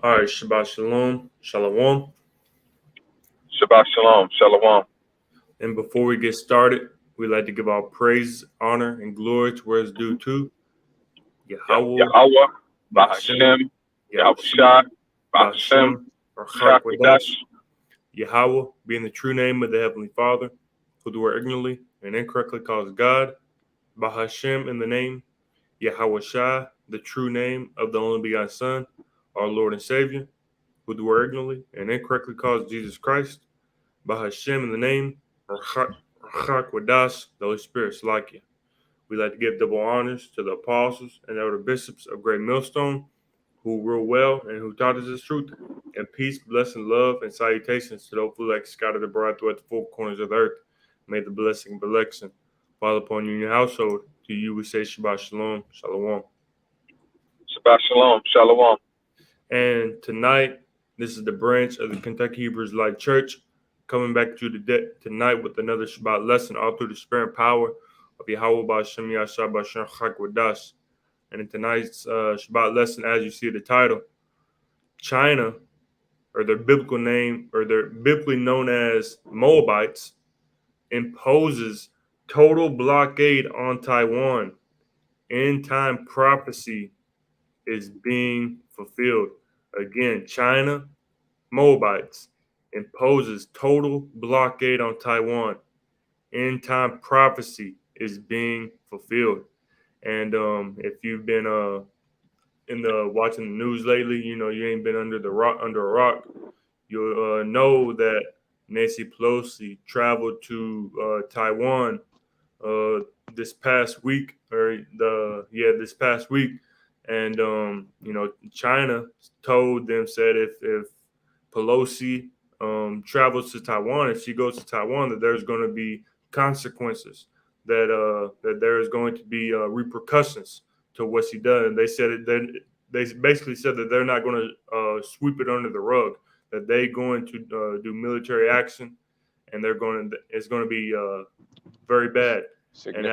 All right, Shabbat Shalom, Shalom. Shabbat shalom, shalom. And before we get started, we'd like to give our praise, honor, and glory to where it's due to Yahweh, Yahweh, Bahashem, Bahashem, Yahushua, Yahushua, Bahashem, Bahashem, Rachak Wadash, Shakwadash. Yahweh being the true name of the Heavenly Father, who were ignorantly and incorrectly calls God, Bahashem in the name, Yahweh Shai, the true name of the only begotten Son, our Lord and Savior, who were ignorantly and incorrectly calls Jesus Christ, Bahashem in the name, Rachak Wadash, the Holy Spirit, Salakia. We like to give double honors to the apostles and elder bishops of Great Millstone, who rule well and who taught us the truth. And peace, blessing, love, and salutations to those who like scattered abroad throughout the four corners of the earth. May the blessing and blessing fall upon you and your household. To you we say Shabbat Shalom, Shalom. Shabbat shalom, shalom. And tonight, this is the branch of the Kentucky Hebrew Light Church coming back to you tonight with another Shabbat lesson, all through the spirit and power of Yahweh B'Hashem Yashah B'Hashem Chak Wadash. And in tonight's Shabbat lesson, as you see the title, China, or their biblical name, or they're biblically known as Moabites, imposes total blockade on Taiwan. End time prophecy is being fulfilled. Again, China, Moabites, imposes total blockade on Taiwan. End time prophecy is being fulfilled. And if you've been in the watching the news lately, you know you ain't been under a rock. You'll know that Nancy Pelosi traveled to Taiwan this past week, this past week, and China told them, said if Pelosi travels to Taiwan, if she goes to Taiwan, that there's going to be consequences, that there is going to be repercussions to what she does. And they said they basically said that they're not going to sweep it under the rug, that they're going to do military action, and it's going to be very bad. And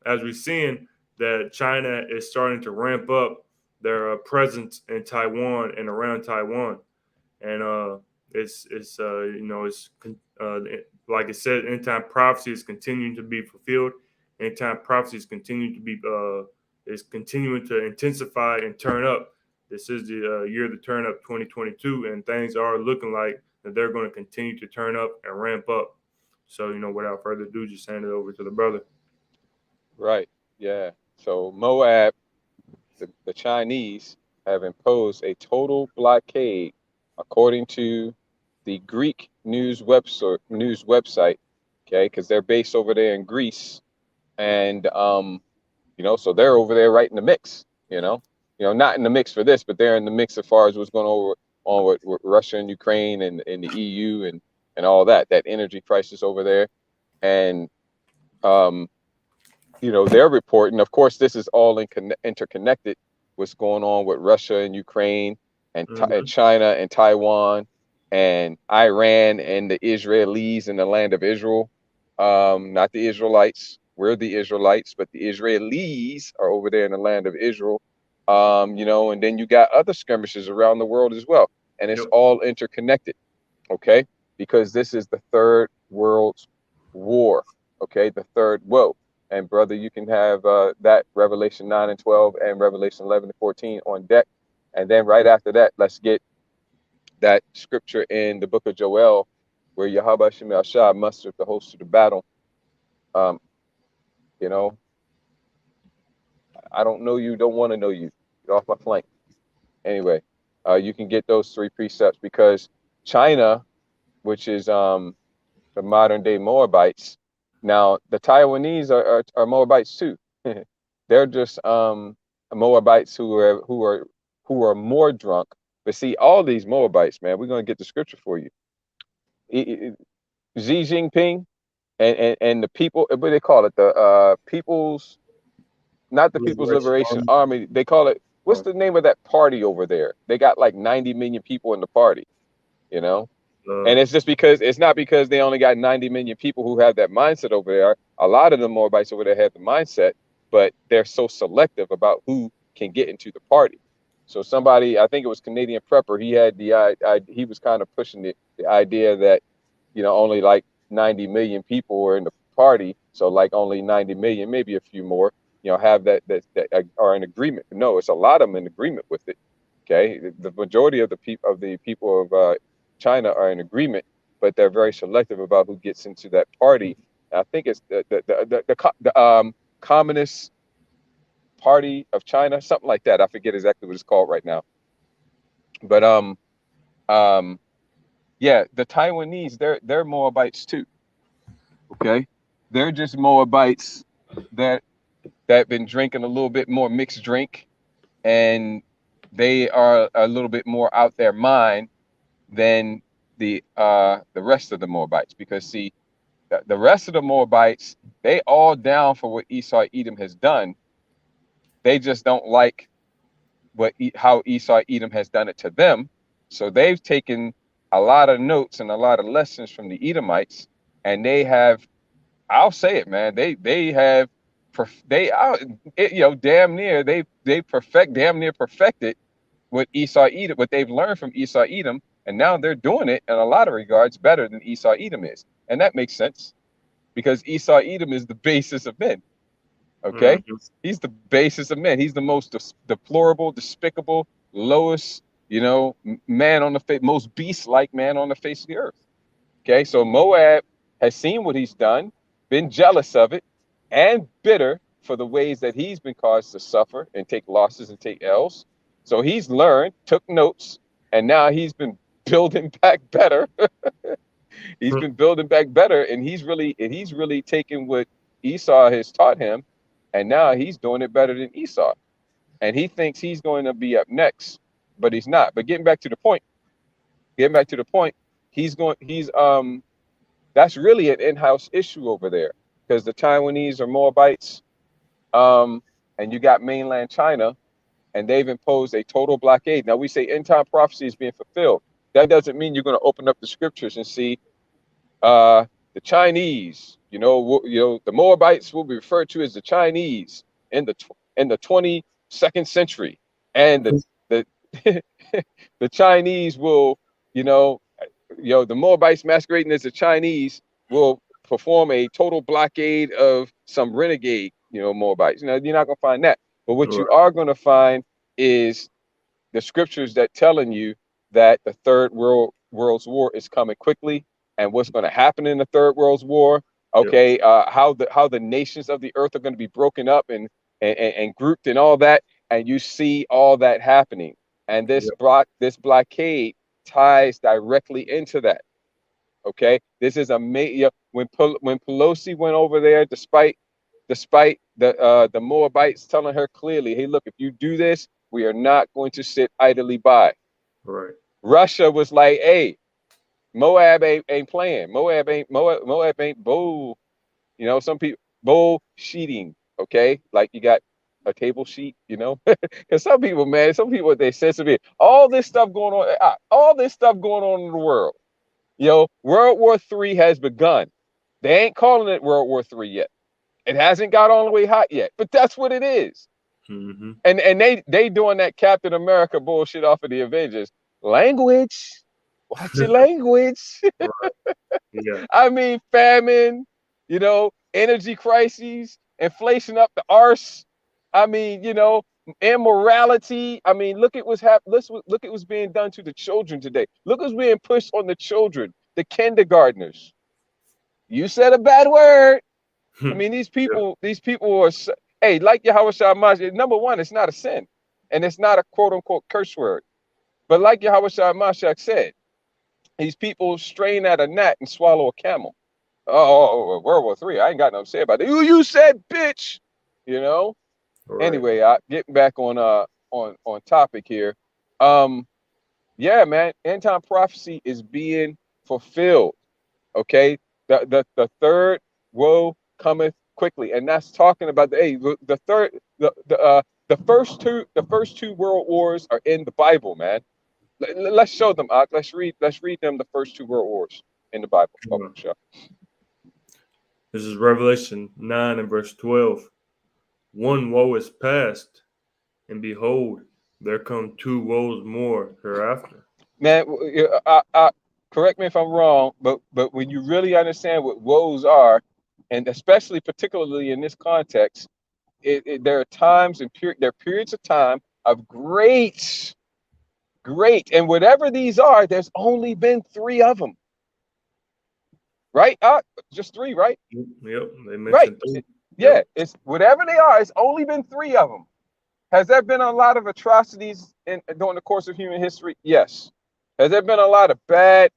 as we're seeing that China is starting to ramp up their presence in Taiwan and around Taiwan, and like I said, end time prophecy is continuing to be fulfilled. End time prophecy is continuing to intensify and turn up. This is the year of the turn up, 2022, and things are looking like that they're going to continue to turn up and ramp up. So, without further ado, just hand it over to the brother. Right, yeah. So Moab, the Chinese, have imposed a total blockade, according to the Greek news website, okay, because they're based over there in Greece, and so they're over there right in the mix, not in the mix for this, but they're in the mix as far as what's going on with Russia and Ukraine and the EU and all that energy crisis over there. And they're reporting, of course, this is all interconnected, what's going on with Russia and Ukraine and, and China and Taiwan and Iran and the Israelis in the land of Israel. Not the Israelites. We're the Israelites, but the Israelis are over there in the land of Israel. And then you got other skirmishes around the world as well. And it's all interconnected, okay? Because this is the third world war, okay? The third woe. And brother, you can have that Revelation 9 and 12 and Revelation 11 and 14 on deck. And then right after that, let's get that scripture in the book of Joel, where Yahweh Shemel Shah mustered the host of the battle. I don't know you, don't want to know you. Get off my flank. Anyway, you can get those three precepts, because China, which is the modern day Moabites. Now the Taiwanese are Moabites too. They're just Moabites who are more drunk. But see, all these Moabites, man, we're gonna get the scripture for you. Xi Jinping and the people, what do they call it? The People's, not the People's Liberation Army. They call it, what's the name of that party over there? They got like 90 million people in the party, and it's not because they only got 90 million people who have that mindset over there. A lot of the Moabites over there have the mindset, but they're so selective about who can get into the party. So somebody, I think it was Canadian Prepper, he had he was kind of pushing the idea that, only like 90 million people were in the party. So like only 90 million, maybe a few more, have that are in agreement. No, it's a lot of them in agreement with it. Okay. The majority of the people of China are in agreement, but they're very selective about who gets into that party. I think it's the Communist Party of China, something like that. I forget exactly what it's called right now. But um yeah, the Taiwanese, they're Moabites too. Okay. They're just Moabites that been drinking a little bit more mixed drink, and they are a little bit more out their mind than the rest of the Moabites. Because see, the rest of the Moabites, they all down for what Esau Edom has done. They just don't like how Esau Edom has done it to them. So they've taken a lot of notes and a lot of lessons from the Edomites, and they have, I'll say it, man, they have damn near damn near perfected what Esau Edom, what they've learned from Esau Edom, and now they're doing it in a lot of regards better than Esau Edom is. And that makes sense because Esau Edom is the basis of men. Okay. Mm-hmm. He's the basis of men. He's the most deplorable, despicable, lowest, man on the face, most beast-like man on the face of the earth. Okay. So Moab has seen what he's done, been jealous of it, and bitter for the ways that he's been caused to suffer and take losses and take L's. So he's learned, took notes, and now he's been building back better. He's been building back better, and he's really taken what Esau has taught him, and now he's doing it better than Esau. And he thinks he's going to be up next, but he's not. But getting back to the point, he's that's really an in-house issue over there, because the Taiwanese are Moabites, and you got mainland China, and they've imposed a total blockade. Now we say end time prophecy is being fulfilled. That doesn't mean you're going to open up the scriptures and see the Chinese, the Moabites will be referred to as the Chinese in the 22nd century, and the the Chinese will, the Moabites masquerading as the Chinese will perform a total blockade of some renegade, Moabites. You're not gonna find that, but what you are gonna find is the scriptures that telling you that the third world's war is coming quickly, and what's going to happen in the third world's war. Okay, how the nations of the earth are going to be broken up and grouped and all that, and you see all that happening, and this blockade ties directly into that. Okay, this is amazing. When Pelosi went over there, despite the Moabites telling her clearly, hey, look, if you do this, we are not going to sit idly by. Right. Russia was like, hey, Moab ain't playing. Moab ain't bull. Some people bullshitting. Okay, like you got a table sheet. Because some people, man, they said to me, all this stuff going on in the world. World War III has begun. They ain't calling it World War III yet. It hasn't got all the way hot yet, but that's what it is. Mm-hmm. And they doing that Captain America bullshit off of the Avengers. Language. Watch your language. Right. Yeah. I mean, famine, energy crises, inflation up the arse. I mean, immorality. I mean, look at what's happening. Look at what's being done to the children today. Look what's being pushed on the children, the kindergartners. You said a bad word. I mean, these people are, hey, like Yahweh Shai, number one, it's not a sin, and it's not a quote unquote curse word. But like Yahweh Shai said, these people strain at a gnat and swallow a camel. Oh, World War III. I ain't got nothing to say about it. You said, bitch. Right. Anyway, getting back on topic here. Yeah, man, end time prophecy is being fulfilled. Okay, the third woe cometh quickly, and that's talking about the third the first two world wars are in the Bible, man. Let's show them. Let's read them the first two world wars in the Bible. Oh, sure. This is Revelation 9 and verse 12. One woe is past, and behold, There come two woes more hereafter. Man, correct me if I'm wrong, but when you really understand what woes are, and especially particularly in this context, there are times and there are periods of time of great, and whatever these are, there's only been 3 of them, right? Just 3, right? Yep, they Right. mentioned three. Yeah, Yep. it's whatever they are. It's only been 3 of them. Has there been a lot of atrocities during the course of human history? Yes. Has there been a lot of bad,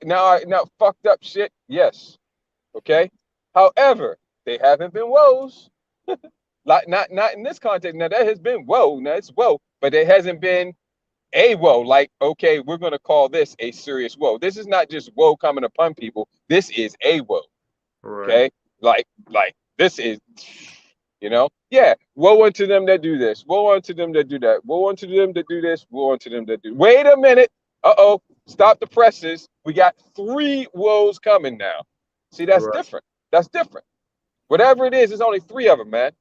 now fucked up shit? Yes. Okay. However, they haven't been woes. Like not in this context. Now there has been woe. Now it's woe, but it hasn't been a woe. Like, okay, we're gonna call this a serious woe. This is not just woe coming upon people. This is a woe. Right. Okay. Like this is, yeah. Woe unto them that do this. Woe unto them that do that. Woe unto them that do this. Woe unto them that do. Wait a minute. Uh-oh. Stop the presses. We got 3 woes coming now. See, that's Right. different. That's different. Whatever it is, there's only 3 of them, man.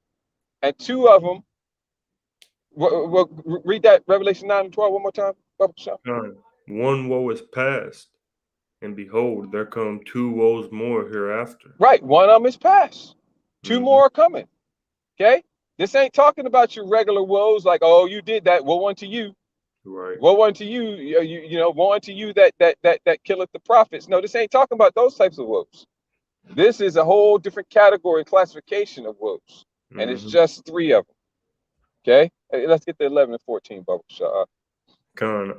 And 2 of them. Read that Revelation 9 and 12 one more time. Nine. One woe is past, and behold, there come two woes more hereafter. Right. One of them is past. 2 Mm-hmm. more are coming. Okay. This ain't talking about your regular woes like, oh, you did that. Woe unto you. Right. Woe unto you, woe unto you that killeth the prophets. No, this ain't talking about those types of woes. This is a whole different category and classification of woes. And it's just 3 of them. Okay? Hey, let's get to 11 and 14, Bubba.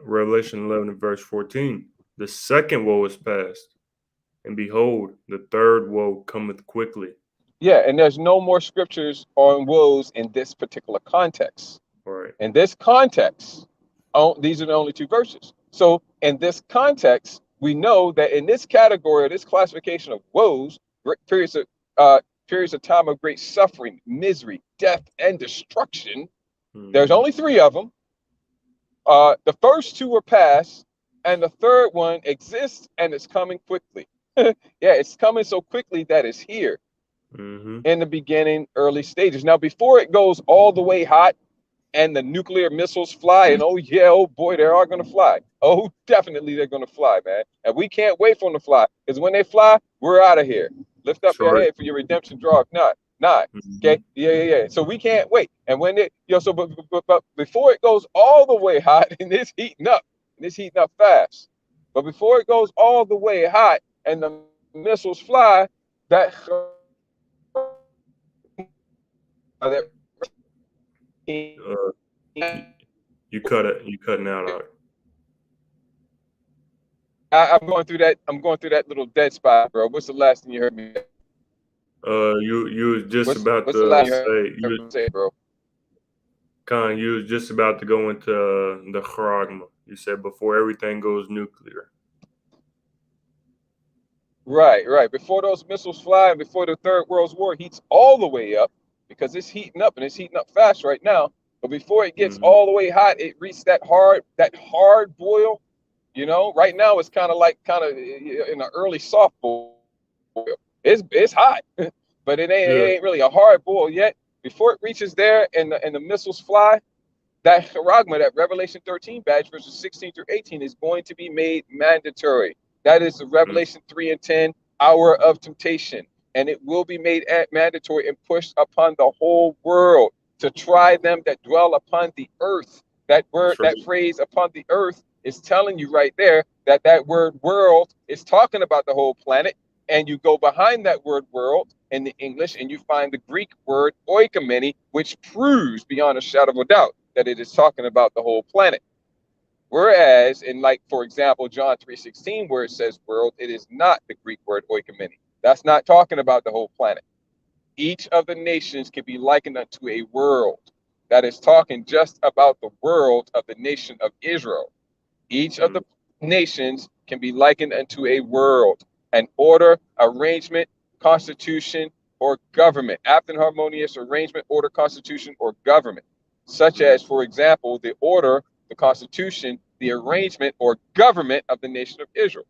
Revelation 11 and verse 14. The second woe is past, and behold, the third woe cometh quickly. Yeah, and there's no more scriptures on woes in this particular context. Right. In this context, these are the only 2 verses. So in this context, we know that in this category, or this classification of woes, periods of time of great suffering, misery, death, and destruction, there's only 3 of them. The first 2 are past, and the third one exists, and it's coming quickly. Yeah, it's coming so quickly that it's here in the beginning, early stages. Now, before it goes all the way hot and the nuclear missiles fly, and oh yeah, oh boy, they are going to fly. Oh, definitely they're going to fly, man. And we can't wait for them to fly, because when they fly, we're out of here. Lift up your head for your redemption draw. Not. Okay. Yeah. So we can't wait. And when it, but before it goes all the way hot, and it's heating up fast. But before it goes all the way hot and the missiles fly, that You cutting out. I'm going through that little dead spot, bro. What's the last thing you heard me? You was just about what's the to last say, bro? you was just about to go into the charagma. You said before everything goes nuclear. Right. Before those missiles fly, and before the Third World War heats all the way up, because it's heating up, and it's heating up fast right now. But before it gets all the way hot, it reaches that hard boil. Right now it's kind of in an early soft boil. It's hot, but it ain't really a hard boil yet. Before it reaches there and the missiles fly, that charagma, that Revelation 13 badge, verses 16 through 18, is going to be made mandatory. That is the Revelation 3 and 10 hour of temptation. And it will be made mandatory and pushed upon the whole world to try them that dwell upon the earth. That word, that phrase, upon the earth, is telling you right there that word world is talking about the whole planet. And you go behind that word world in the English, and you find the Greek word oikomene, which proves beyond a shadow of a doubt that it is talking about the whole planet. Whereas in, like, for example, John 3:16, where it says world, it is not the Greek word oikomene. That's not talking about the whole planet. Each of the nations can be likened unto a world. That is talking just about the world of the nation of Israel. Each of the nations can be likened unto a world, an order, arrangement, constitution, or government. Apt and harmonious arrangement, order, constitution, or government. Such as, for example, the order, the constitution, the arrangement, or government of the nation of Israel.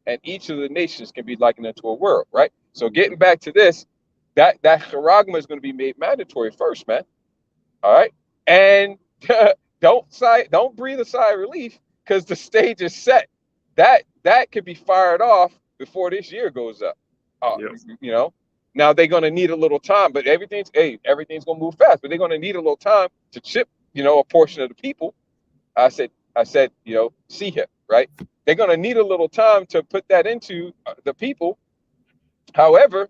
And each of the nations can be likened unto a world, right? So getting back to this, that charagma is going to be made mandatory first, man. All right. And don't breathe a sigh of relief, because the stage is set. That could be fired off before this year goes up. Yep. You know, now they're going to need a little time, but everything's going to move fast, but they're going to need a little time to chip, a portion of the people. I said, see him, right? They're going to need a little time to put that into the people. However,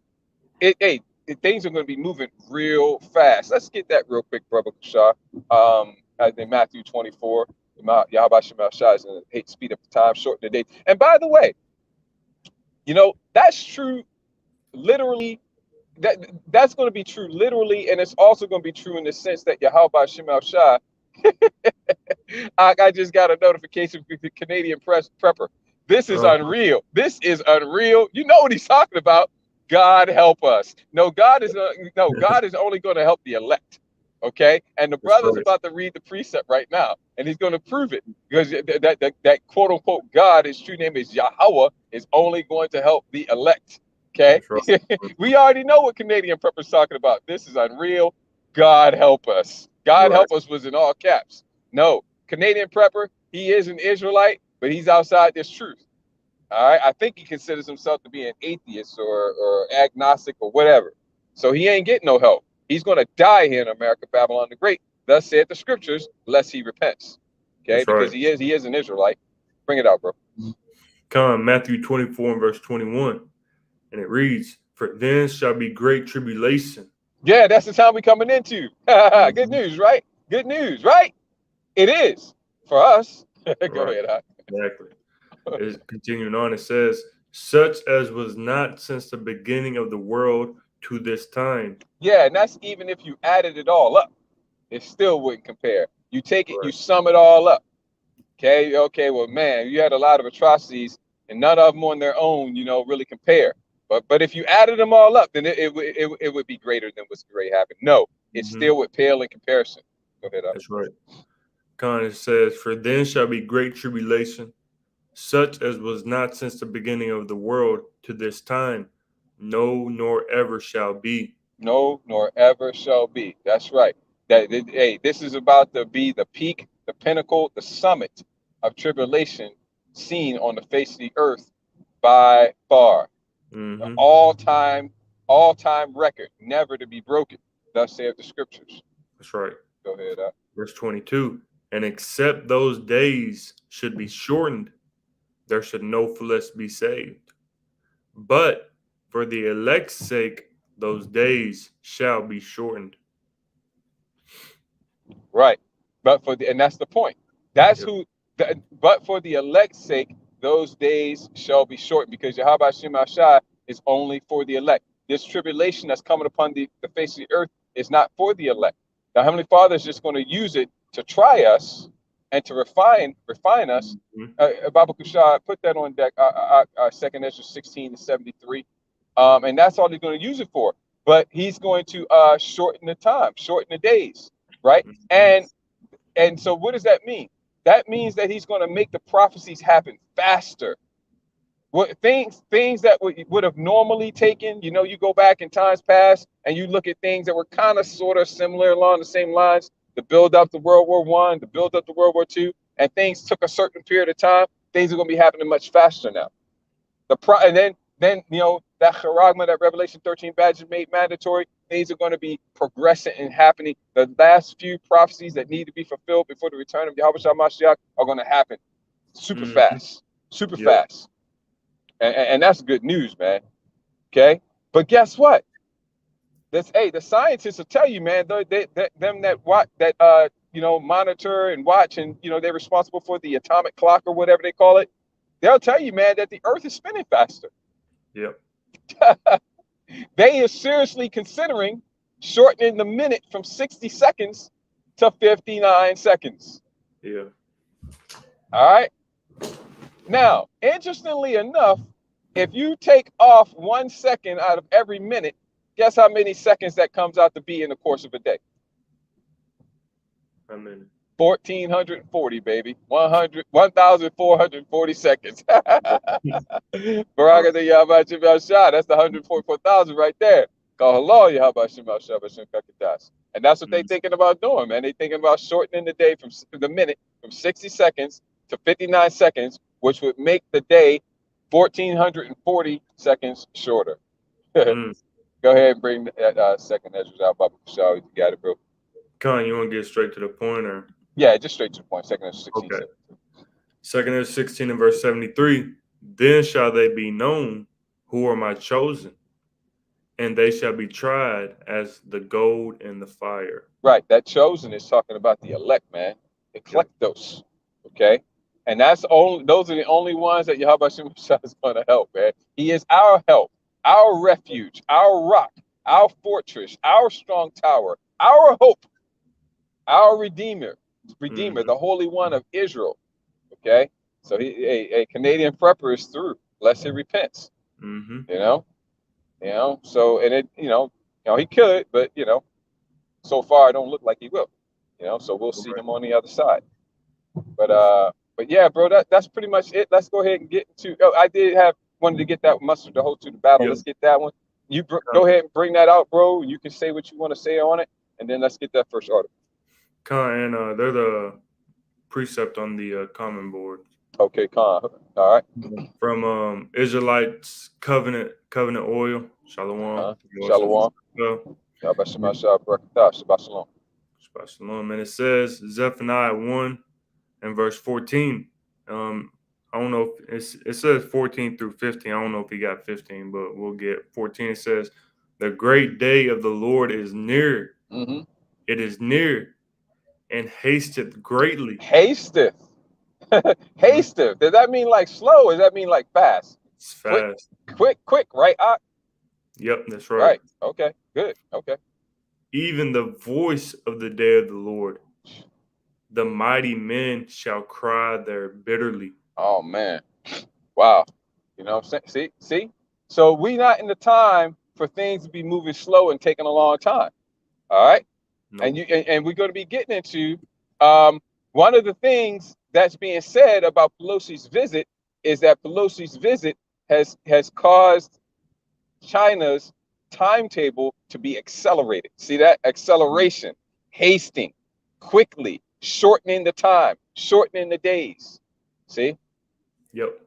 things are going to be moving real fast. Let's get that real quick, brother Shah. In Matthew 24, Yahweh Shem Shah is going to hate speed up the time, shorten the day. And by the way, that's true literally. That's going to be true literally, and it's also going to be true in the sense that Yahweh Shem Shah. I just got a notification from the Canadian prepper. This is unreal. This is unreal. You know what he's talking about. God help us. No, God is only going to help the elect. Okay, and the brother's about to read the precept right now, and he's going to prove it, because that quote unquote God, his true name is Yahweh, is only going to help the elect. Okay, we already know what Canadian prepper's talking about. This is unreal. God help us. God help us was in all caps. No, Canadian prepper, he is an Israelite, but he's outside this truth. All right, I think he considers himself to be an atheist or agnostic or whatever. So he ain't getting no help. He's going to die here in America, Babylon the Great. Thus saith the scriptures, lest he repents. Okay, because he is an Israelite. Bring it out, bro. Come, Matthew 24 and verse 21, and it reads, "For then shall be great tribulation." Yeah, that's the time we're coming into. Good news, right? Good news, right? It is for us. Go ahead, Hot. Exactly. It's continuing on. It says, "Such as was not since the beginning of the world to this time." Yeah, and that's even if you added it all up, it still wouldn't compare. You take it, you sum it all up. Okay, well, man, you had a lot of atrocities, and none of them on their own, really compare. But if you added them all up, then it would be greater than what's great happened. No, it still would pale in comparison. Go ahead. That's right. It says, "For then shall be great tribulation, such as was not since the beginning of the world to this time, no, nor ever shall be." No, nor ever shall be. That's right. This is about to be the peak, the pinnacle, the summit of tribulation seen on the face of the earth by far. The all-time record, never to be broken. Thus saith the scriptures. That's right. Go ahead. Verse 22, "And except those days should be shortened, there should no flesh be saved. But for the elect's sake, those days shall be shortened." Right. And that's the point. That's but for the elect's sake, those days shall be shortened, because Yahweh Shem Shah is only for the elect. This tribulation that's coming upon the face of the earth is not for the elect. The Heavenly Father is just going to use it to try us and to refine us. Baba Kushah, put that on deck, 2nd Ezra 16-73. And that's all he's going to use it for. But he's going to shorten the time, shorten the days, right? And so what does that mean? That means that he's going to make the prophecies happen faster. What things that would have normally taken, you go back in times past and you look at things that were kind of sort of similar along the same lines, to build up the World War I, to build up the World War II, and things took a certain period of time. Things are going to be happening much faster now. And then that charagma, that Revelation 13 badge is made mandatory. Things are going to be progressing and happening. The last few prophecies that need to be fulfilled before the return of Yahweh Shah Mashiach are going to happen super fast. And that's good news, man. Okay, but guess what? The scientists will tell you, man. Them that watch, that monitor and watch, and they're responsible for the atomic clock or whatever they call it. They'll tell you, man, that the Earth is spinning faster. Yep. They are seriously considering shortening the minute from 60 seconds to 59 seconds. Yeah. All right. Now, interestingly enough, if you take off 1 second out of every minute, guess how many seconds that comes out to be in the course of a day? How many? 1,440, baby. 1,440 seconds. Barakah Yahweh Shem Shah. That's the 144,000 right there. Call hello, Yahweh Shem Shah B'Shem Kakadas. And that's what they thinking about doing, man. They thinking about shortening the day from 60 seconds to 59 seconds, which would make the day 1,440 seconds shorter. Mm. Go ahead and bring that second Ezra's out, Baba Kashal. You got it, bro. Con, you want to get straight to the point, or? Yeah, just straight to the point. Second Ezra 16. Okay. Second Ezra 16 and verse 73. Then shall they be known who are my chosen, and they shall be tried as the gold in the fire. Right. That chosen is talking about the elect, man. Eclectos. Okay. And those are the only ones that Yahweh Shemashah is going to help, man. He is our help, our refuge, our rock, our fortress, our strong tower, our hope, our redeemer, the Holy One of Israel. Okay. So a Canadian prepper is through, lest he repents. You know, so, and it, he could, but so far it don't look like he will, so we'll see him on the other side. But yeah, bro, that's pretty much it. Let's go ahead and get into, I wanted to get that mustard to hold to the battle. Let's get that one. You go ahead and bring that out, bro. You can say what you want to say on it, and then let's get that first article. And they're the precept on the common board. Okay, Con. All right. From Israelites Covenant Oil. Shalom. Shalom. Shabbat Shalom. And it says Zephaniah 1 and verse 14. I don't know if it says 14 through 15. I don't know if he got 15, but we'll get 14. It says, the great day of the Lord is near. It is near and hasteth greatly. Hasteth. Hasteth. Does that mean like slow? Or does that mean like fast? It's fast. Quick, right? Yep, that's right. Right. Okay, good. Okay. Even the voice of the day of the Lord, the mighty men shall cry there bitterly. Oh man. Wow. You know what I'm saying? See? So we not in the time for things to be moving slow and taking a long time. All right. Nope. And we're going to be getting into one of the things that's being said about Pelosi's visit is that Pelosi's visit has caused China's timetable to be accelerated. See that? Acceleration, hasting, quickly, shortening the time, shortening the days. See? Yep.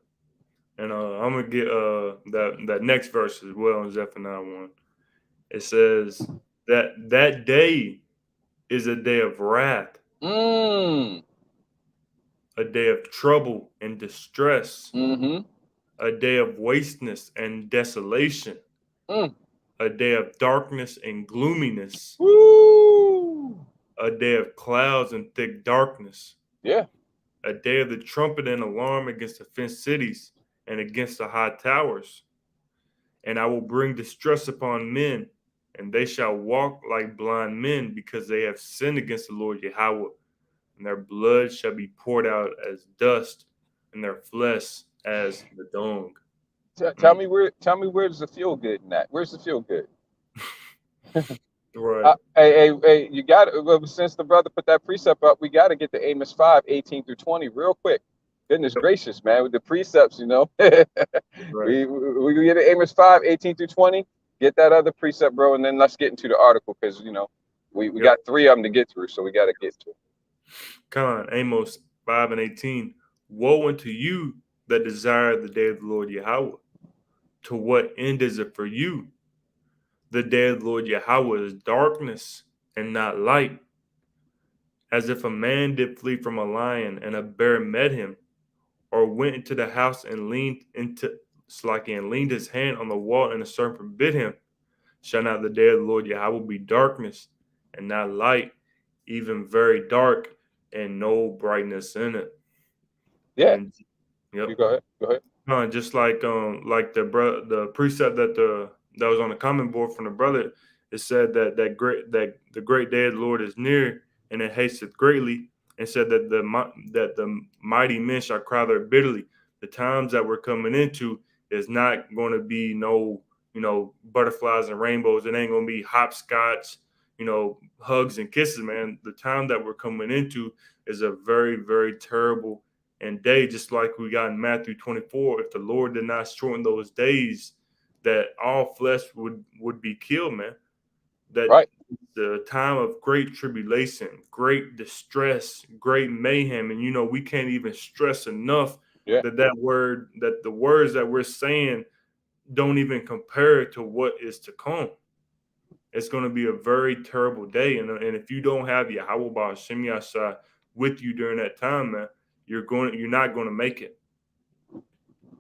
And I'm gonna get that next verse as well in Zephaniah 1. It says that day is a day of wrath, a day of trouble and distress, a day of wasteness and desolation, a day of darkness and gloominess, a day of clouds and thick darkness, a day of the trumpet and alarm against the fenced cities and against the high towers. And I will bring distress upon men, and they shall walk like blind men, because they have sinned against the Lord Yahweh, and their blood shall be poured out as dust, and their flesh as the dung. Tell me where's the feel good in that? Where's the feel good? Right. Hey, you got it. Since the brother put that precept up, we got to get to Amos 5, 18 through 20 real quick. Goodness gracious, man, with the precepts, Right. We get to Amos 5, 18 through 20. Get that other precept, bro, and then let's get into the article, because we got 3 of them to get through, so we got to get to it. Come on, Amos 5 and 18. Woe unto you that desire the day of the Lord Yahweh. To what end is it for you? The day of the Lord Yahweh is darkness and not light. As if a man did flee from a lion and a bear met him, or went into the house and leaned his hand on the wall, and a servant forbid him. Shall not the day of the Lord Yahweh be darkness and not light, even very dark, and no brightness in it? Yeah. And, yep. You go ahead. Just like the precept that was on the comment board from the brother, it said that the great day of the Lord is near, and it hasteth greatly, and said that the mighty men shall cry there bitterly. The times that we're coming into is not going to be no butterflies and rainbows. It ain't going to be hopscotch, hugs and kisses, man. The time that we're coming into is a very, very terrible and day, just like we got in Matthew 24. If the Lord did not shorten those days, that all flesh would be killed, man. that Right. the time of great tribulation, great distress, great mayhem, and we can't even stress enough Yeah. that the words that we're saying don't even compare to what is to come. It's going to be a very terrible day, and if you don't have Yahweh Ba'Shem Yasha with you during that time, man, you're not going to make it.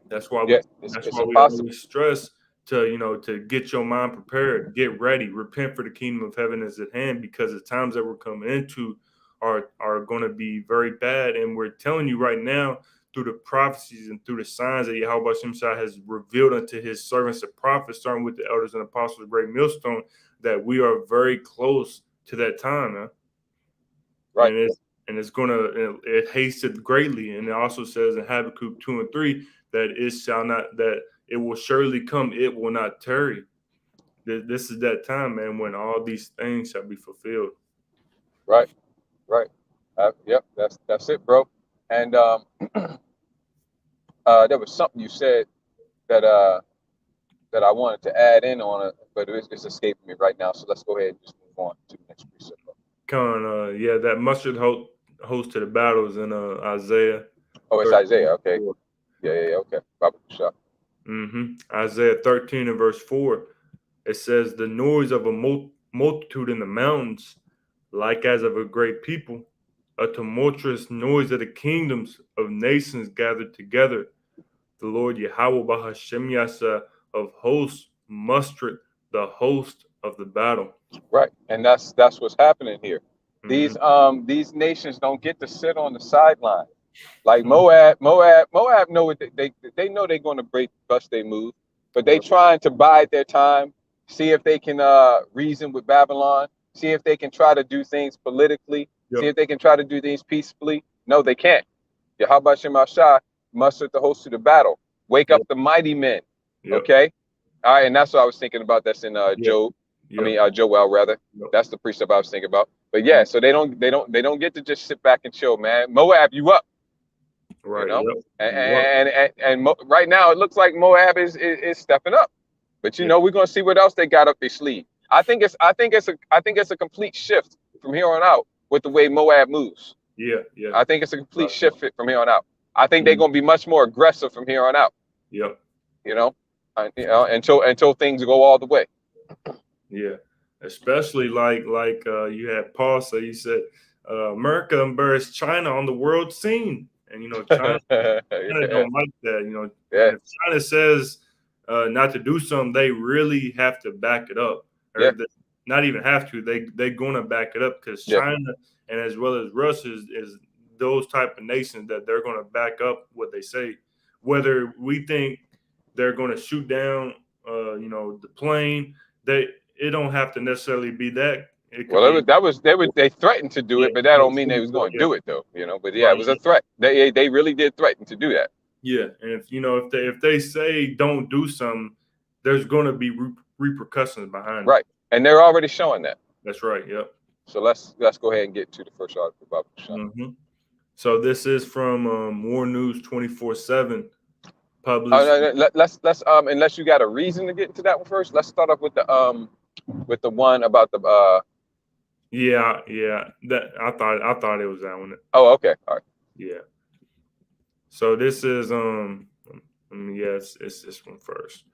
That's why Yeah. It's we impossible. always stress to get your mind prepared, get ready, repent, for the kingdom of heaven is at hand, because the times that we're coming into are going to be very bad, and we're telling you right now through the prophecies and through the signs that Yahweh Shem Shai has revealed unto his servants and prophets, starting with the elders and apostles of Great Millstone, that we are very close to that time, man. Right. And it hasted greatly. And it also says in Habakkuk 2 and 3 that it will surely come, it will not tarry. This is that time, man, when all these things shall be fulfilled. Right. Right. Yep. That's it, bro. And there was something you said that I wanted to add in on it, but it's escaping me right now. So let's go ahead and just move on to the next precept. That mustard host to the battles in Isaiah. Oh, it's Isaiah. Okay. Yeah. Okay. Isaiah 13 and verse 4. It says, the noise of a multitude in the mountains, like as of a great people, a tumultuous noise of the kingdoms of nations gathered together. The Lord Yahweh Bahashem Yasa of hosts mustered the host of the battle. Right, and that's what's happening here. Mm-hmm. These nations don't get to sit on the sideline. Like Moab know what they know they're going to bust their move, but they trying to bide their time, see if they can reason with Babylon, see if they can try to do things politically, see if they can try to do things peacefully. No, they can't. Yahweh Shema Shah mustered the host of the battle. Wake up the mighty men. Okay, all right, and that's what I was thinking about. That's in Job. I mean Joel rather. That's the precept I was thinking about. But yeah, so they don't get to just sit back and chill, man. Moab, you up? Right. And right now it looks like Moab is stepping up. But we're gonna see what else they got up their sleeve. I think it's a complete shift from here on out with the way Moab moves. Yeah. I think it's a complete shift from here on out. I think they're gonna be much more aggressive from here on out. Yep. Until things go all the way. Yeah. Especially like you had Paul say, you said America embarrassed China on the world scene. And China don't like that. If China says not to do something, they really have to back it up. Or not even have to. They're gonna back it up, because China and as well as Russia is those type of nations that they're gonna back up what they say. Whether we think they're gonna shoot down the plane, it don't have to necessarily be that. They threatened to do it, but that don't mean they was going to do it though. But it was a threat. They really did threaten to do that. Yeah, and if they say don't do something, there's going to be repercussions behind it. Right, and they're already showing that. That's right. Yep. So let's go ahead and get to the first article about the So this is from War News 24/7. Published. Let's unless you got a reason to get into that one first, let's start off with the one about the Yeah. That I thought it was that one. Oh, okay. All right. Yeah. So this is it's this one first.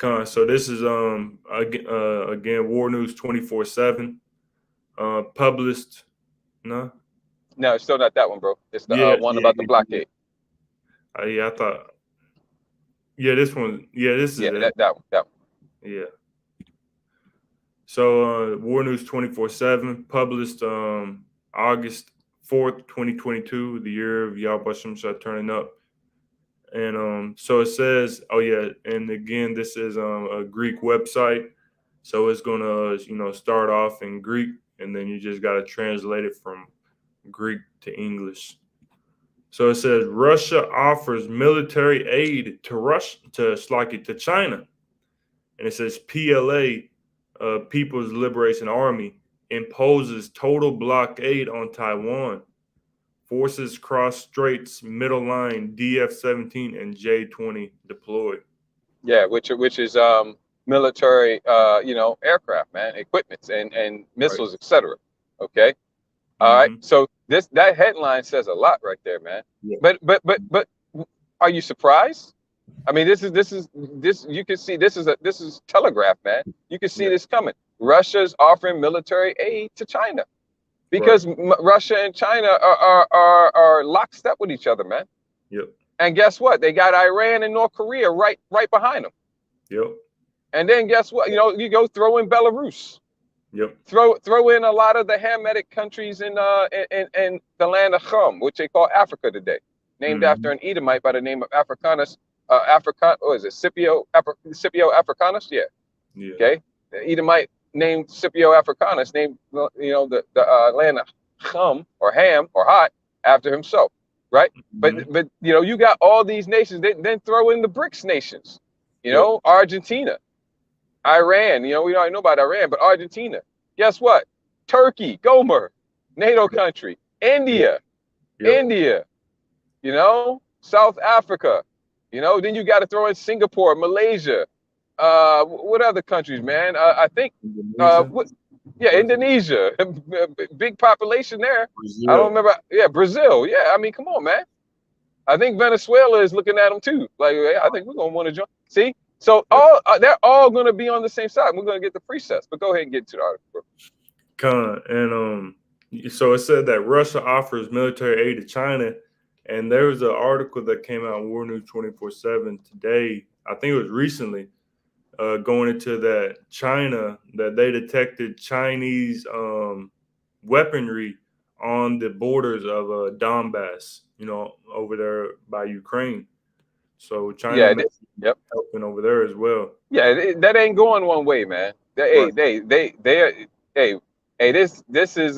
So this is again War News 24/7. Published. No, it's still not that one, bro. It's the one about the blockade. I thought. Yeah, this one. Yeah, this is it. That one. Yeah. So War News 24/7, published August 4th, 2022, the year of Yahweh Shem Shah turning up. And so it says, and again, this is a Greek website. So it's gonna start off in Greek, and then you just gotta translate it from Greek to English. So it says Russia offers military aid to China. And it says PLA, People's Liberation Army, imposes total blockade on Taiwan. Forces cross straits, middle line, DF-17 and J-20 deployed. Yeah, which is military, aircraft, man, equipments and missiles, etc. Okay. All right. So that headline says a lot right there, man. Yeah. But are you surprised? I mean, this you can see this is telegraph, man. You can see this coming. Russia's offering military aid to China because Russia and China are lockstep with each other, man. Yep. And guess what? They got Iran and North Korea right behind them. Yep. And then guess what? You go throw in Belarus. Yep. Throw in a lot of the Hamitic countries in the land of Chum, which they call Africa today, named after an Edomite by the name of Africanus. Scipio Africanus? Yeah. Okay. The Edomite named Scipio Africanus named the land of Chum or Ham or Hot after himself, right? But you got all these nations. Then throw in the BRICS nations. Argentina, Iran. We already know about Iran, but Argentina. Guess what? Turkey, Gomer, NATO country. India, South Africa. Then you got to throw in Singapore, Malaysia. What other countries, man? I think Indonesia. Big population there. Brazil. I don't remember. Yeah, Brazil. Yeah, I mean, come on, man. I think Venezuela is looking at them too. Like, I think we're gonna want to join. See, so they're all gonna be on the same side. We're gonna get the presets. But go ahead and get to the article. So it said that Russia offers military aid to China, and there was an article that came out in War News 24/7 today. I think it was recently, going into that China, that they detected Chinese weaponry on the borders of Donbass, over there by Ukraine. So China helping over there as well. Yeah, that ain't going one way, man. This is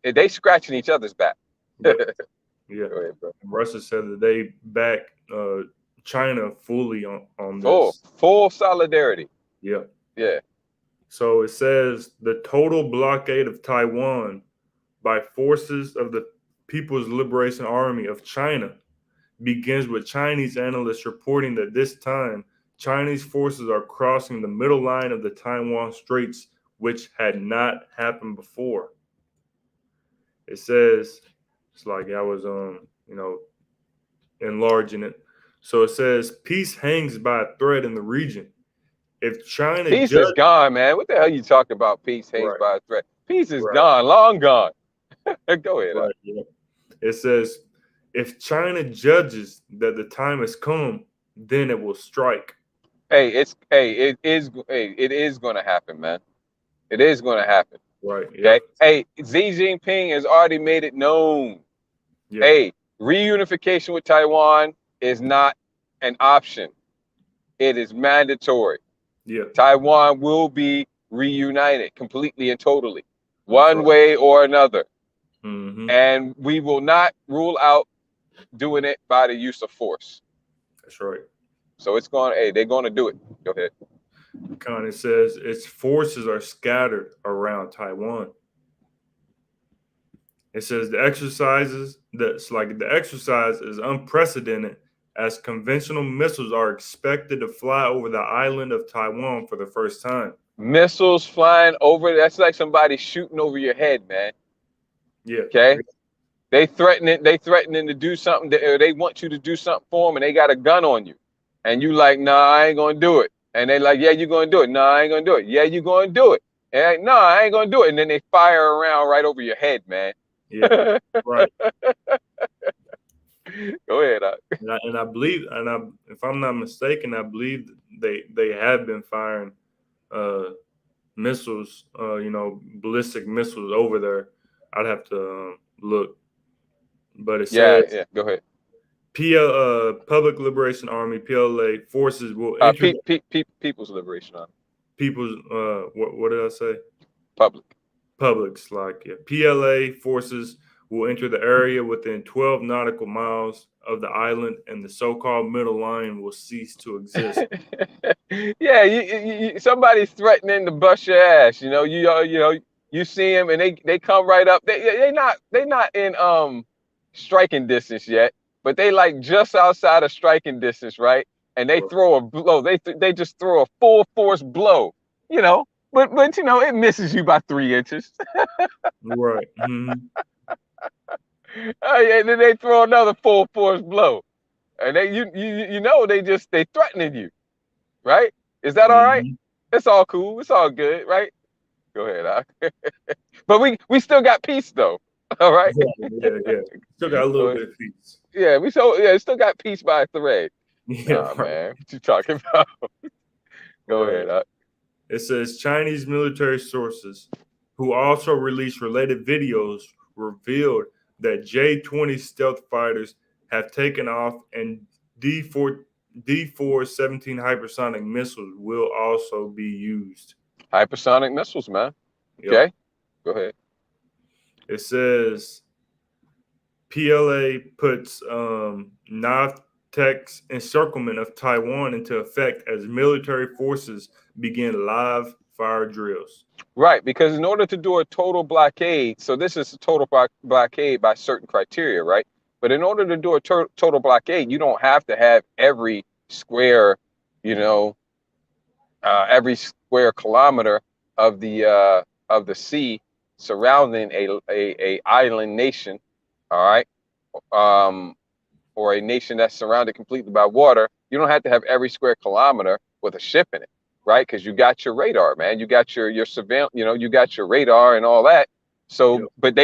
they scratching each other's back. Yeah. Go ahead, bro. Russia said that they back China fully on this. Full solidarity. Yeah. Yeah. So it says the total blockade of Taiwan by forces of the People's Liberation Army of China begins with Chinese analysts reporting that this time Chinese forces are crossing the middle line of the Taiwan Straits, which had not happened before. It says, it's like I was enlarging it. So it says peace hangs by a thread in the region. If China peace is gone, man. What the hell you talking about? Peace hangs by a thread. Peace is gone, long gone. Go ahead. Yeah. It says if China judges that the time has come, then it will strike. It is going to happen, man. It is going to happen. Right. Yeah. Okay. Hey, Xi Jinping has already made it known. Yeah. Hey, reunification with Taiwan is not an option. It is mandatory. Yeah. Taiwan will be reunited completely and totally, one way or another. And we will not rule out doing it by the use of force. That's right. So they're going to do it. Go ahead. It says its forces are scattered around Taiwan. It says the exercise is unprecedented as conventional missiles are expected to fly over the island of Taiwan for the first time. Missiles flying over, that's like somebody shooting over your head, man. Yeah. Okay. They threatening to do something, they want you to do something for them, and they got a gun on you. And you like, nah, I ain't gonna do it. And they like, yeah, you're gonna do it. Nah, I ain't gonna do it. Yeah, you're gonna do it. And like, nah, I ain't gonna do it. And then they fire around right over your head, man. Yeah, right. Go ahead. And I believe, if I'm not mistaken, I believe they have been firing missiles, ballistic missiles over there. I'd have to look, but it says, go ahead. Public Liberation Army (PLA) forces will enter People's Liberation Army. People's what did I say? Public's like PLA forces will enter the area within 12 nautical miles of the island, and the so-called middle line will cease to exist. Yeah, somebody's threatening to bust your ass. You see them, and they come right up. They not in striking distance yet, but they like just outside of striking distance, right? and they throw a blow. They just throw a full force blow, you know. But you know, it misses you by 3 inches. Right. Mm-hmm. And then they throw another full force blow, and you know they threatening you, right? Is that all right? Mm-hmm. It's all cool. It's all good, right? Go ahead. But we still got peace though. All right. Yeah. Still got a little bit of peace. Yeah, still got peace by a thread. Yeah, Nah, right. man, what you talking about? Go Right. ahead. It says Chinese military sources, who also released related videos, revealed that J-20 stealth fighters have taken off, and D-417 hypersonic missiles will also be used. Hypersonic missiles, man. Yep. Okay, go ahead. It says PLA puts Navtec's encirclement of Taiwan into effect as military forces begin live fire drills. Right, because in order to do a total blockade, so this is a total blockade by certain criteria, right? But in order to do a total blockade, you don't have to have every square, you know, every square kilometer of the sea surrounding a island nation, all right, or a nation that's surrounded completely by water. You don't have to have every square kilometer with a ship in it, right? Because you got your radar, man. You got your surveillance, you know, you got your radar and all that. So, Yep. but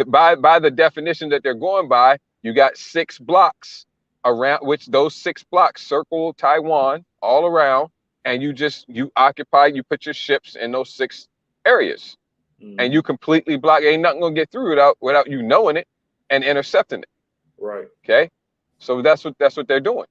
by the definition that they're going by, you got 6 blocks around, which those 6 blocks circle Taiwan all around, and you put your ships in those 6 areas, and you completely block. Ain't nothing gonna get through without you knowing it and intercepting it. Right. Okay, so that's what they're doing,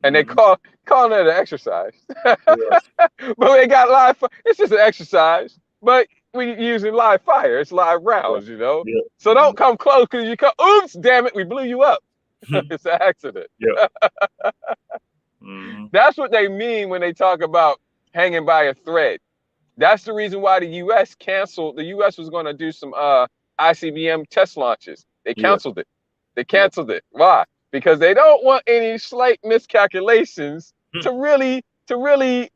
and they calling it an exercise. Yes. But they got live. It's just an exercise, but we using live fire. It's live rounds, you know. Yep. So don't come close, because you come. Oops, damn it, we blew you up. It's an accident. Yep. That's what they mean when they talk about hanging by a thread. That's the reason why the U.S. canceled. The U.S. was going to do some ICBM test launches. They canceled it. They canceled it. Why? Because they don't want any slight miscalculations to really, you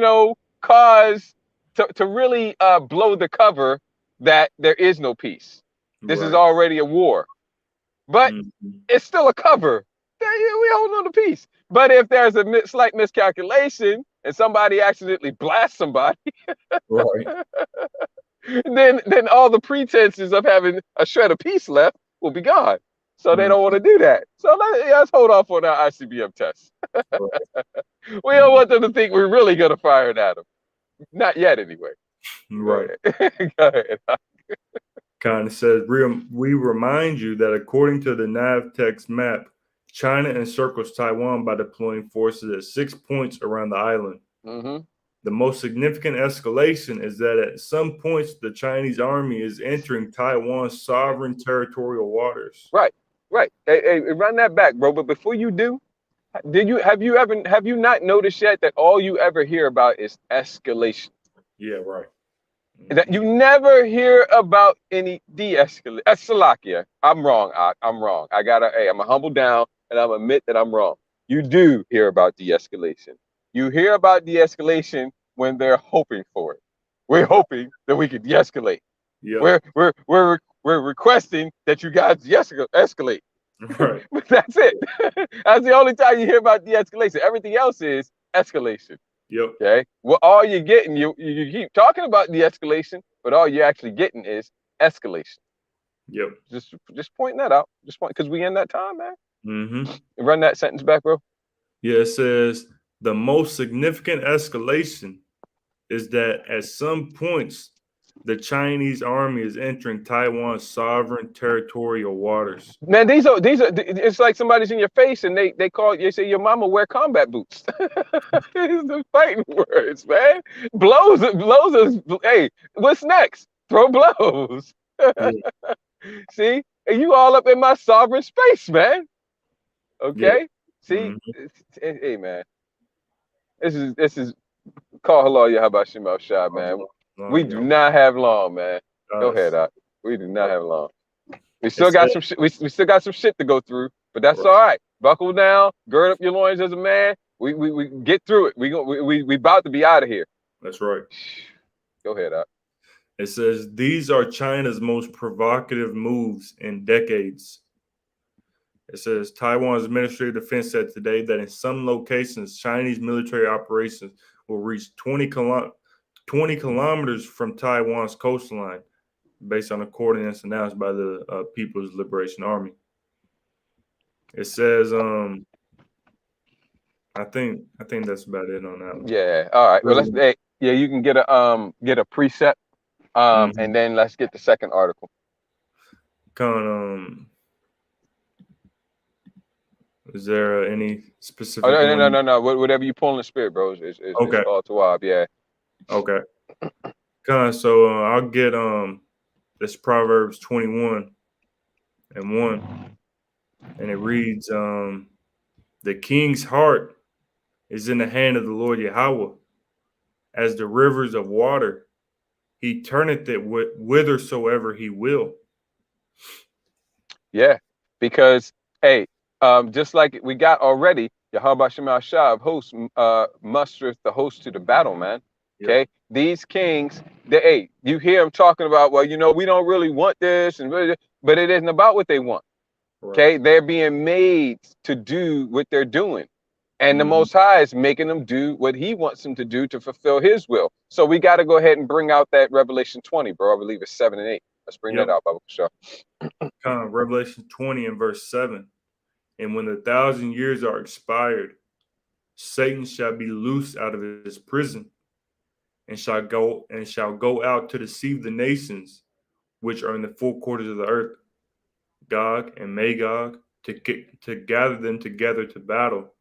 know, cause to really blow the cover that there is no peace. This is already a war, but it's still a cover. We hold on to peace. But if there's a slight miscalculation and somebody accidentally blasts somebody, right, then all the pretenses of having a shred of peace left will be gone. So they don't want to do that. So let's hold off on our ICBM tests. We don't want them to think we're really going to fire it at them. Not yet, anyway. Right. Go ahead. Kind of says, we remind you that according to the Navtex map, China encircles Taiwan by deploying forces at 6 points around the island. The most significant escalation is that at some points, the Chinese army is entering Taiwan's sovereign territorial waters. Right. Hey, run that back, bro. But before you do, have you not noticed yet that all you ever hear about is escalation? Yeah, right. That you never hear about any de-escalation. Salakia, I'm wrong. I'm wrong. I'm a humble down, and I'm admit that I'm wrong. You do hear about de-escalation. You hear about de-escalation when they're hoping for it. We're hoping that we can de-escalate. Yeah. We're requesting that you guys escalate. Right. But that's it. That's the only time you hear about de-escalation. Everything else is escalation. Yep. Okay. Well, all you're getting, you keep talking about de-escalation, but all you're actually getting is escalation. Yep. Just pointing that out. Just point, because we in that time, man. Run that sentence back, bro. Yeah, it says the most significant escalation is that at some points the Chinese army is entering Taiwan's sovereign territorial waters. Man, these are it's like somebody's in your face and they say your mama wear combat boots. These are fighting words, man. Blows. Hey, what's next? Throw blows. See? And you all up in my sovereign space, man. Okay? See? Hey, man. This is call hello, Yahabashim Shah, man. We do not have long, man. Go ahead, we do not have long. We still got some shit. We still got some shit to go through. but that's all right. Buckle down, gird up your loins as a man. We get through it. We about to be out of here. That's right. Go ahead, Doc. It says these are China's most provocative moves in decades. It says Taiwan's Ministry of Defense said today that in some locations, Chinese military operations will reach 20 kilometers from Taiwan's coastline, based on a coordinates announced by the People's Liberation Army. It says, I think that's about it on that one. Yeah. All right. Well, you can get a precept, and then let's get the second article. Is there any specific? No. Whatever you pull in the spirit, bro, is okay. all to Wab. Yeah. Okay. So I'll get this Proverbs 21:1, and it reads, the king's heart is in the hand of the Lord Yahweh, as the rivers of water. He turneth it whithersoever he will. Yeah, because hey, just like we got already, Yahweh Shema Shah of hosts mustereth the host to the battle, man. Okay, yep. These kings, you hear them talking about, well, we don't really want this, but it isn't about what they want. Right. Okay, they're being made to do what they're doing. And the Most High is making them do what he wants them to do to fulfill his will. So we got to go ahead and bring out that Revelation 20, bro. I believe it's 7 and 8. Let's bring that out, Baba Shah. Revelation 20 and verse 7. And when the 1,000 years are expired, Satan shall be loosed out of his prison, and shall go out to deceive the nations which are in the four quarters of the earth, Gog and Magog, to gather them together to battle,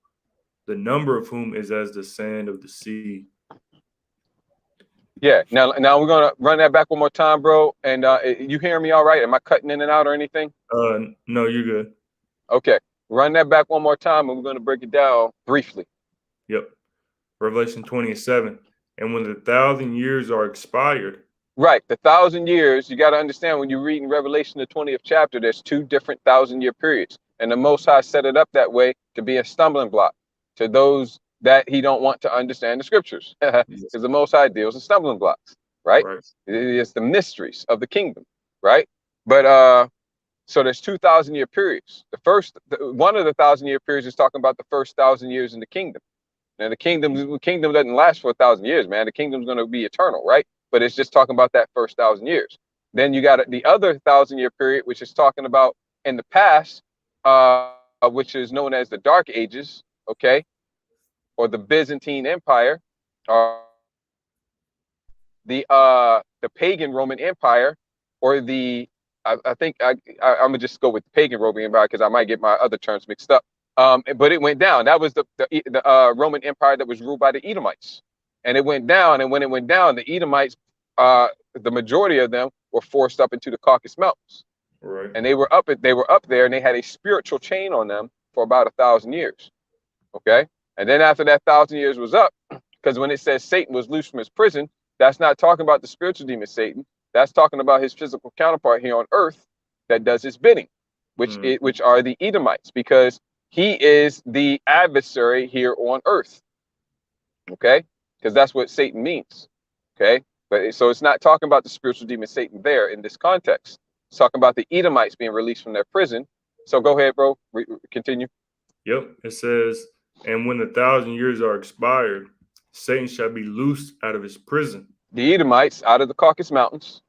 the number of whom is as the sand of the sea. Yeah. Now we're gonna run that back one more time, bro. And you hearing me all right? Am I cutting in and out or anything? No, you're good. Okay. Run that back one more time, and we're gonna break it down briefly. Yep. Revelation 27. And when the 1,000 years are expired. Right. The 1,000 years, you got to understand, when you read in Revelation, the 20th chapter, there's 2 different 1,000-year periods. And the Most High set it up that way to be a stumbling block to those that he don't want to understand the scriptures. Because the Most High deals in stumbling blocks, right? It's the mysteries of the kingdom, right? But so there's 2,000-year periods. One of the 1,000-year periods is talking about the first 1,000 years in the kingdom. Now the kingdom doesn't last for 1,000 years, man. The kingdom's going to be eternal, right? But it's just talking about that first 1,000 years. Then you got the other 1,000-year period, which is talking about in the past, which is known as the Dark Ages, okay, or the Byzantine Empire, or the pagan Roman Empire, or I think I'm gonna just go with the pagan Roman Empire because I might get my other terms mixed up. But it went down. That was the Roman Empire that was ruled by the Edomites. And it went down, and when it went down, the Edomites, the majority of them were forced up into the Caucasus Mountains. Right. And they were up there, and they had a spiritual chain on them for about 1,000 years. Okay. And then after that 1,000 years was up, because when it says Satan was loosed from his prison, that's not talking about the spiritual demon Satan. That's talking about his physical counterpart here on earth that does his bidding, which are the Edomites, because he is the adversary here on earth. Okay. Because that's what Satan means. Okay. But so it's not talking about the spiritual demon Satan there in this context. It's talking about the Edomites being released from their prison. So go ahead, bro. Continue. Yep. It says, and when the 1,000 years are expired, Satan shall be loosed out of his prison. The Edomites out of the Caucasus Mountains.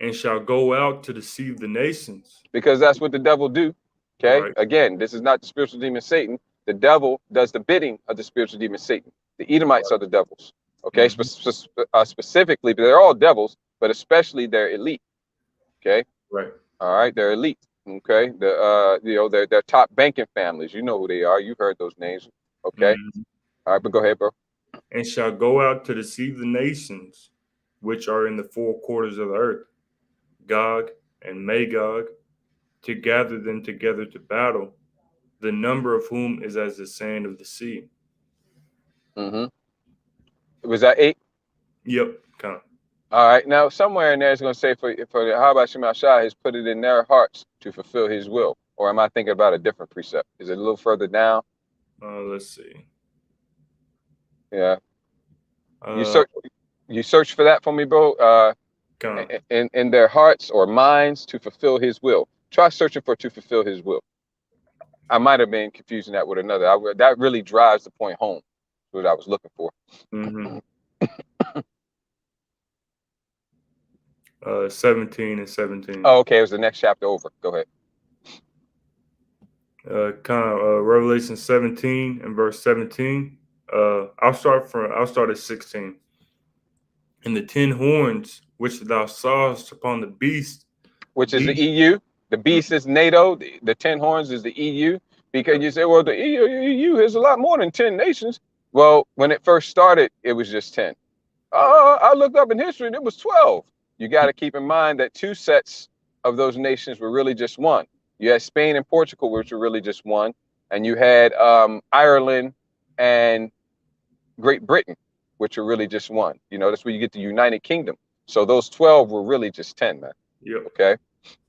And shall go out to deceive the nations. Because that's what the devil do. Okay. Right. Again, this is not the spiritual demon Satan. The devil does the bidding of the spiritual demon Satan. The Edomites are the devils. Okay. Specifically, but they're all devils, but especially they're elite. Okay. Right. All right. They're elite. Okay. They're top banking families. You know who they are. You've heard those names. Okay. All right. But go ahead, bro. And shall go out to deceive the nations which are in the four quarters of the earth, Gog and Magog, to gather them together to battle, the number of whom is as the sand of the sea. Was that 8? Yep. Come on. All right. Now, somewhere in there is going to say for the Yahweh Shema Shah has put it in their hearts to fulfill his will. Or am I thinking about a different precept? Is it a little further down? Let's see. Yeah. You search for that for me, bro. In their hearts or minds to fulfill his will. Try searching for to fulfill his will. I might have been confusing that with another. That really drives the point home. What I was looking for. 17 and 17. Oh, okay. It was the next chapter over. Go ahead. Revelation 17 and verse 17. I'll start at 16. And the 10 horns which thou sawest upon the beast, which is the EU. The beast is NATO. The 10 horns is the EU. Because you say, well, the EU is a lot more than 10 nations. Well, when it first started, it was just 10. I looked up in history and it was 12. You got to keep in mind that 2 sets of those nations were really just one. You had Spain and Portugal, which were really just one. And you had Ireland and Great Britain, which are really just one. You know, that's where you get the United Kingdom. So those 12 were really just 10, man. Yep. Okay.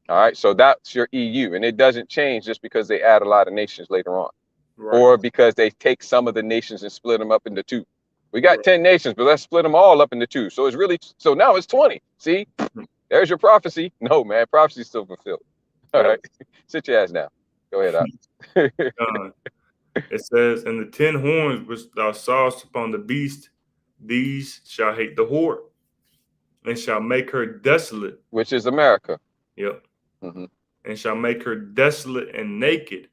All right. So that's your EU. And it doesn't change just because they add a lot of nations later on. Right. Or because they take some of the nations and split them up into 2. We got 10 nations, but let's split them all up into 2. So it's really, so now it's 20. See, there's your prophecy. No, man, prophecy is still fulfilled. All right. Sit your ass down. Go ahead, Al. It says, and the 10 horns which thou sawest upon the beast, these shall hate the whore, and shall make her desolate. Which is America. Yep. And shall make her desolate and naked,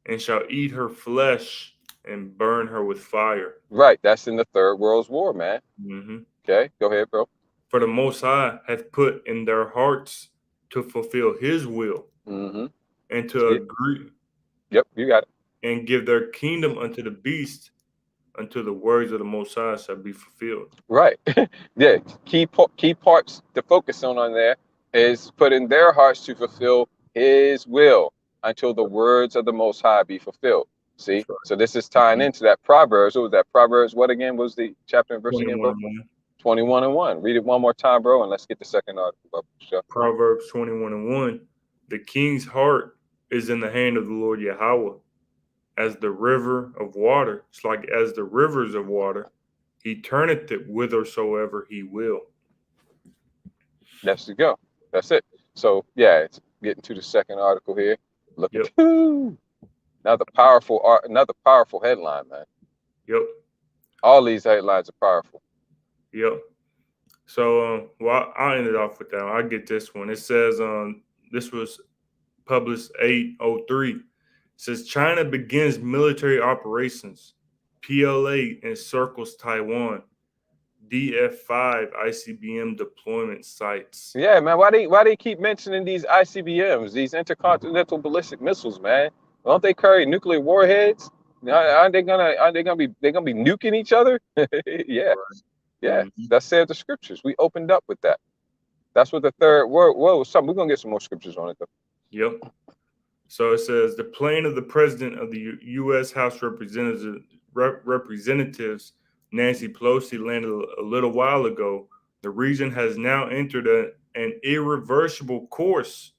and shall eat her flesh and burn her with fire. Right. That's in the Third World War, man. Okay. Go ahead, bro. For the Most High hath put in their hearts to fulfill his will, and to agree. Yep, you got it. And give their kingdom unto the beast, until the words of the Most High shall be fulfilled. Right. Yeah. Key parts to focus on there is put in their hearts to fulfill his will until the words of the Most High be fulfilled. See? Right. So this is tying into that Proverbs. What was that? Proverbs, what again was the chapter and verse again, bro? 21:1. Read it one more time, bro, and let's get the second article. Sure. Proverbs 21:1. The king's heart is in the hand of the Lord Yahweh, as the river of water. It's like as the rivers of water. He turneth it whithersoever he will. That's to go. That's it. So yeah, it's getting to the second article here. Look at another powerful headline, man. Yep. All these headlines are powerful. Yep. So well, I ended off with that. I get this one. It says this was published 803. It says China begins military operations. PLA encircles Taiwan. DF5 ICBM deployment sites. Yeah, man. Why they keep mentioning these ICBMs, these intercontinental ballistic missiles, man? Don't they carry nuclear warheads? Aren't they gonna be nuking each other? Yeah. Right. Yeah. That said the scriptures. We opened up with that. That's what the third word was. Something we're gonna get some more scriptures on it though. Yep. So it says the plane of the president of the U.S. House Representatives, Nancy Pelosi, landed a little while ago. The region has now entered an irreversible course,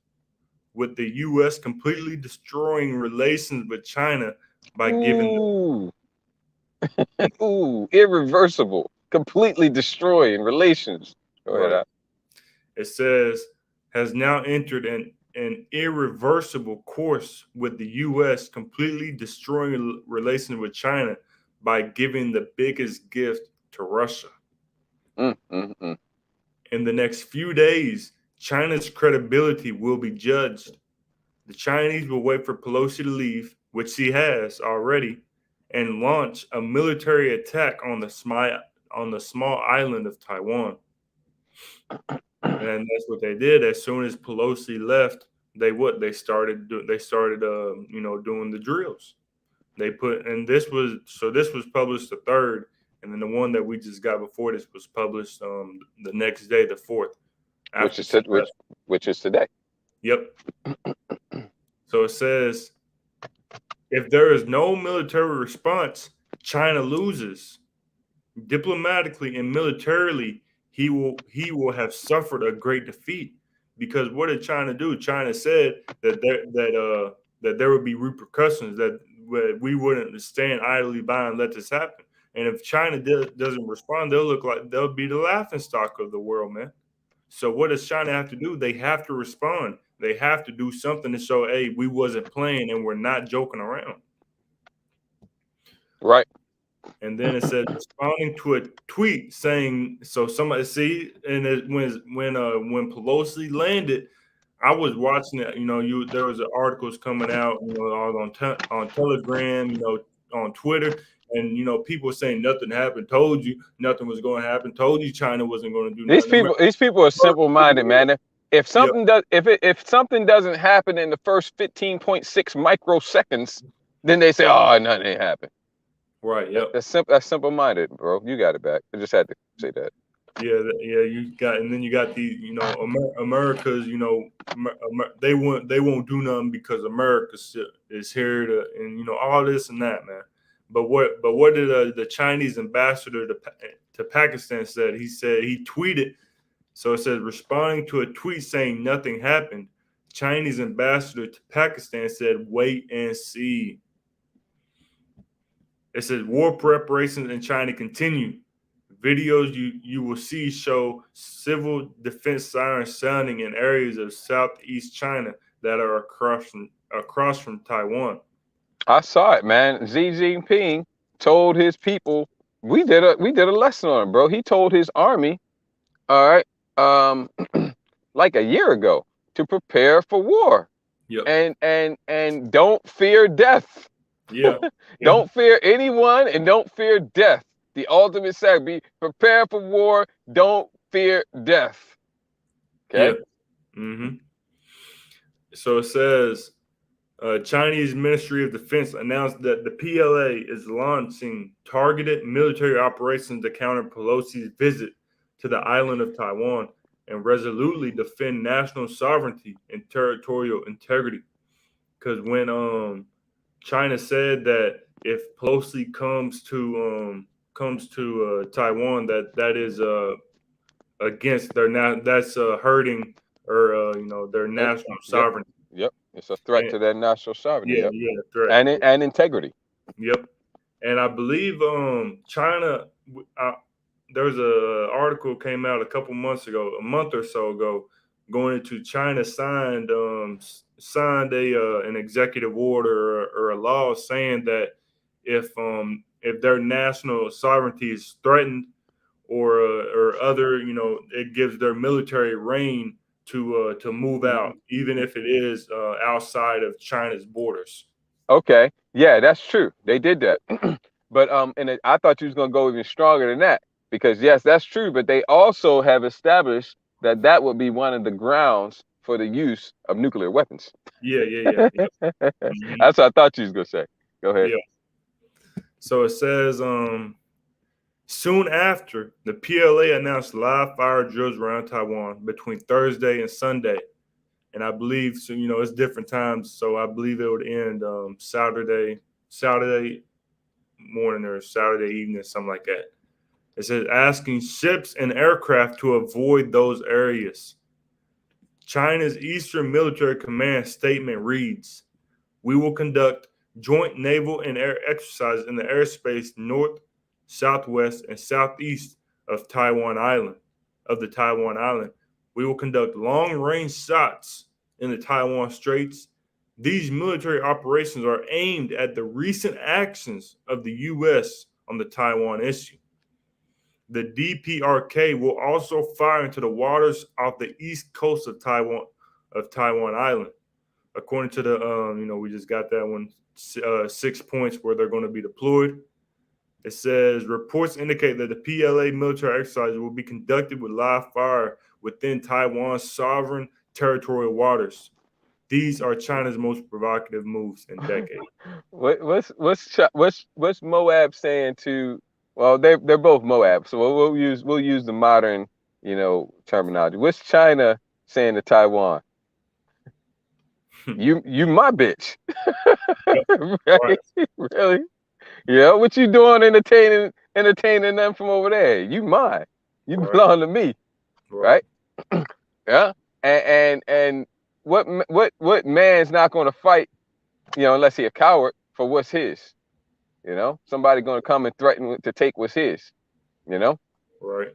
with the U.S. completely destroying relations with China by giving irreversible, completely destroying relations. Go ahead. It says has now entered an irreversible course, with the U.S. completely destroying relations with China by giving the biggest gift to Russia. In the next few days, China's credibility will be judged. The Chinese will wait for Pelosi to leave, which she has already, and launch a military attack on the small island of Taiwan. And that's what they did. As soon as Pelosi left, they started doing the drills. This was published the 3rd, and then the one that we just got before this was published the next day, the 4th, which is today. Yep. So it says, if there is no military response, China loses. Diplomatically and militarily, he will have suffered a great defeat. Because what did China do? China said that that there would be repercussions, that we wouldn't stand idly by and let this happen. And if China doesn't respond, they'll look like they'll be the laughing stock of the world, man. So what does China have to do? They have to respond. They have to do something to show, hey, we wasn't playing and we're not joking around. Right. And then it said responding to a tweet saying, so somebody see, and when Pelosi landed, I was watching it. There was articles coming out, all on Telegram, on Twitter, and people saying nothing happened. Told you nothing was going to happen. Told you China wasn't going to do nothing. These people are simple-minded, man. If something Yep. if something doesn't happen in the first 15.6 microseconds, then they say, "Oh, nothing ain't happened." Right. Yep. That's simple-minded, bro. You got it back. I just had to say that. Yeah. You got, and then you got the, America's, they won't do nothing because America is here to, and all this and that, man. But what did the Chinese ambassador to Pakistan said? He said, he tweeted. So it says, responding to a tweet saying nothing happened, Chinese ambassador to Pakistan said, wait and see. It says war preparations in China continue. Videos you will see show civil defense sirens sounding in areas of southeast China that are across from Taiwan. I saw it, man. Xi Jinping told his people, we did a lesson on it, bro. He told his army, all right, like a year ago, to prepare for war. Yep. And don't fear death. Yeah. Don't fear anyone and don't fear death. The ultimate sac, be prepared for war, don't fear death. Okay. Yeah. Mm-hmm. So it says, Chinese Ministry of Defense announced that the PLA is launching targeted military operations to counter Pelosi's visit to the island of Taiwan and resolutely defend national sovereignty and territorial integrity. Because when China said that if Pelosi comes to Taiwan, that is against that's hurting or their national sovereignty. Yep. It's a threat to their national sovereignty. Yeah, yep. Threat. And integrity. Yep. And I believe China. There was a article came out a month or so ago, going into China signed an executive order or a law saying that if their national sovereignty is threatened or other, it gives their military reign to move out, even if it is outside of China's borders. Okay, yeah, that's true. They did that, but and I thought you was gonna go even stronger than that, because yes, that's true. But they also have established that would be one of the grounds for the use of nuclear weapons. Yeah. Mm-hmm. That's what I thought you was gonna say. Go ahead. Yeah. So it says, soon after, the PLA announced live fire drills around Taiwan between Thursday and Sunday. And I believe, so, it's different times. So I believe it would end Saturday morning or Saturday evening, something like that. It says, asking ships and aircraft to avoid those areas. China's Eastern Military Command statement reads, we will conduct joint naval and air exercises in the airspace north, southwest, and southeast of Taiwan Island. We will conduct long-range shots in the Taiwan Straits. These military operations are aimed at the recent actions of the U.S. on the Taiwan issue. The DPRK will also fire into the waters off the east coast of Taiwan Island. According to the, we just got that one, 6 points where they're going to be deployed. It says reports indicate that the PLA military exercises will be conducted with live fire within Taiwan's sovereign territorial waters. These are China's most provocative moves in decades. What's Moab saying to? Well, they're both Moab, so we'll use the modern terminology. What's China saying to Taiwan? you my bitch. Right? Really? Yeah, what you doing entertaining them from over there? You mine. You belong to me. Right? Yeah. And what man's not going to fight unless he a coward for what's his. Somebody going to come and threaten to take what's his. Right.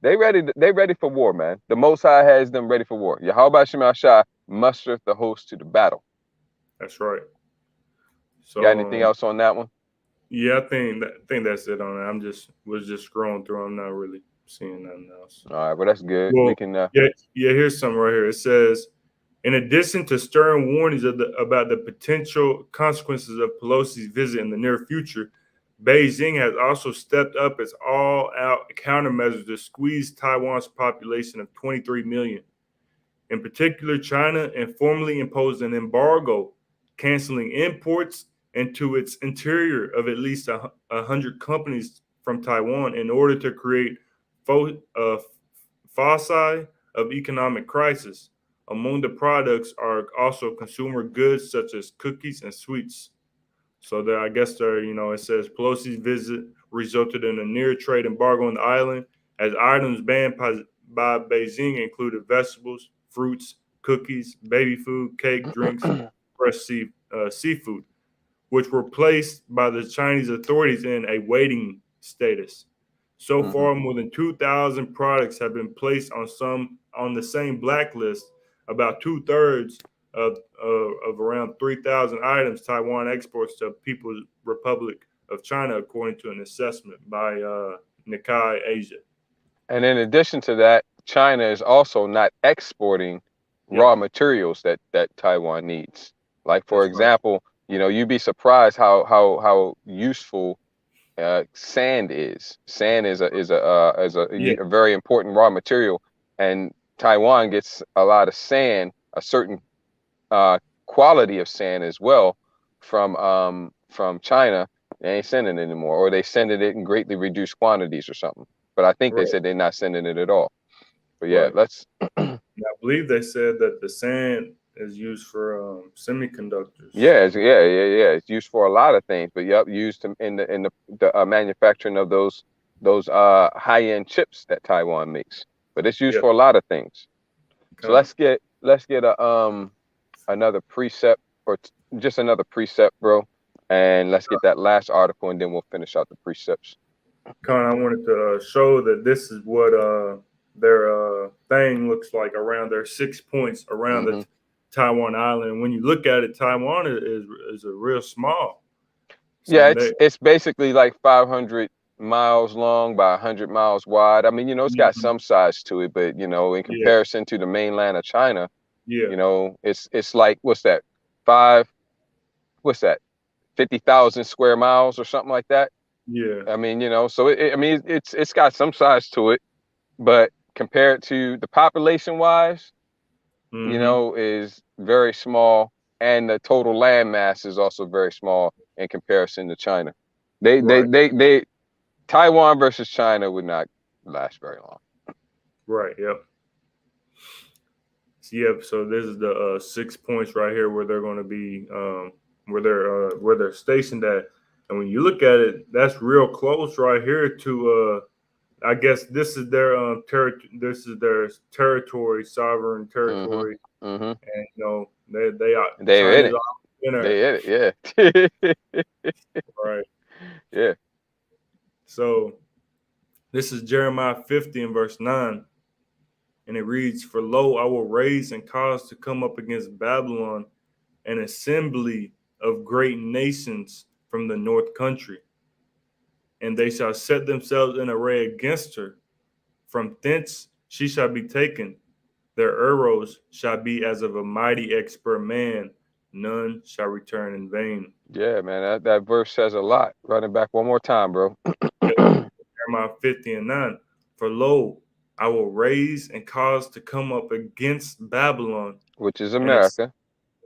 They ready for war, man. The Most High has them ready for war. Yahweh Shem Shah mustereth the host to the battle. That's right. So Got anything else on that one? Yeah, I think that's it on it. Was just scrolling through. I'm not really seeing nothing else. All right, well that's good. Well, We can. yeah. Here's something right here. It says, in addition to stern warnings about the potential consequences of Pelosi's visit in the near future, Beijing has also stepped up its all-out countermeasures to squeeze Taiwan's population of 23 million. In particular, China informally imposed an embargo, canceling imports into its interior of at least 100 companies from Taiwan in order to create foci of economic crisis. Among the products are also consumer goods such as cookies and sweets. So there, I guess it says Pelosi's visit resulted in a near trade embargo on the island, as items banned by Beijing included vegetables, fruits, cookies, baby food, cake, drinks, fresh seafood, which were placed by the Chinese authorities in a waiting status. So far, more than 2,000 products have been placed on the same blacklist. About 2/3 of around 3,000 items Taiwan exports to People's Republic of China, according to an assessment by Nikkei Asia. And in addition to that, China is also not exporting raw materials that Taiwan needs. Like, for example, you'd be surprised how useful sand is. Sand is a very important raw material, and Taiwan gets a lot of sand, a certain quality of sand as well from China. They ain't sending it anymore, or they sending it in greatly reduced quantities or something. But I think they said they're not sending it at all. But yeah, let's. I believe they said that the sand is used for semiconductors. Yeah, It's used for a lot of things, but used in the manufacturing of those high-end chips that Taiwan makes. But it's used for a lot of things. So let's get another precept, or just another precept, bro, and let's get that last article, and then we'll finish out the precepts. Con, I wanted to show that this is what their thing looks like around their 6 points around the Taiwan island. And when you look at it, Taiwan is a real small. It's basically like 500 miles long by 100 miles wide. I mean, it's got some size to it, but in comparison to the mainland of China, it's like, what's that? 50,000 square miles or something like that. Yeah. I mean, so it's got some size to it, but compared to the population wise, is very small, and the total land mass is also very small in comparison to China. Taiwan versus China would not last very long. Right. Yep. So this is the 6 points right here where they're going to be, where they're stationed at. And when you look at it, that's real close right here to. I guess this is their This is their territory, sovereign territory, and they are. They're in it. They in it. Yeah. Right. Yeah. So this is Jeremiah 50 and verse 9. And it reads, "For lo, I will raise and cause to come up against Babylon an assembly of great nations from the north country. And they shall set themselves in array against her. From thence she shall be taken. Their arrows shall be as of a mighty expert man. None shall return in vain." Yeah, man, that verse says a lot. Run it back one more time, bro. Jeremiah 50 and 9. "For lo, I will raise and cause to come up against Babylon," which is America.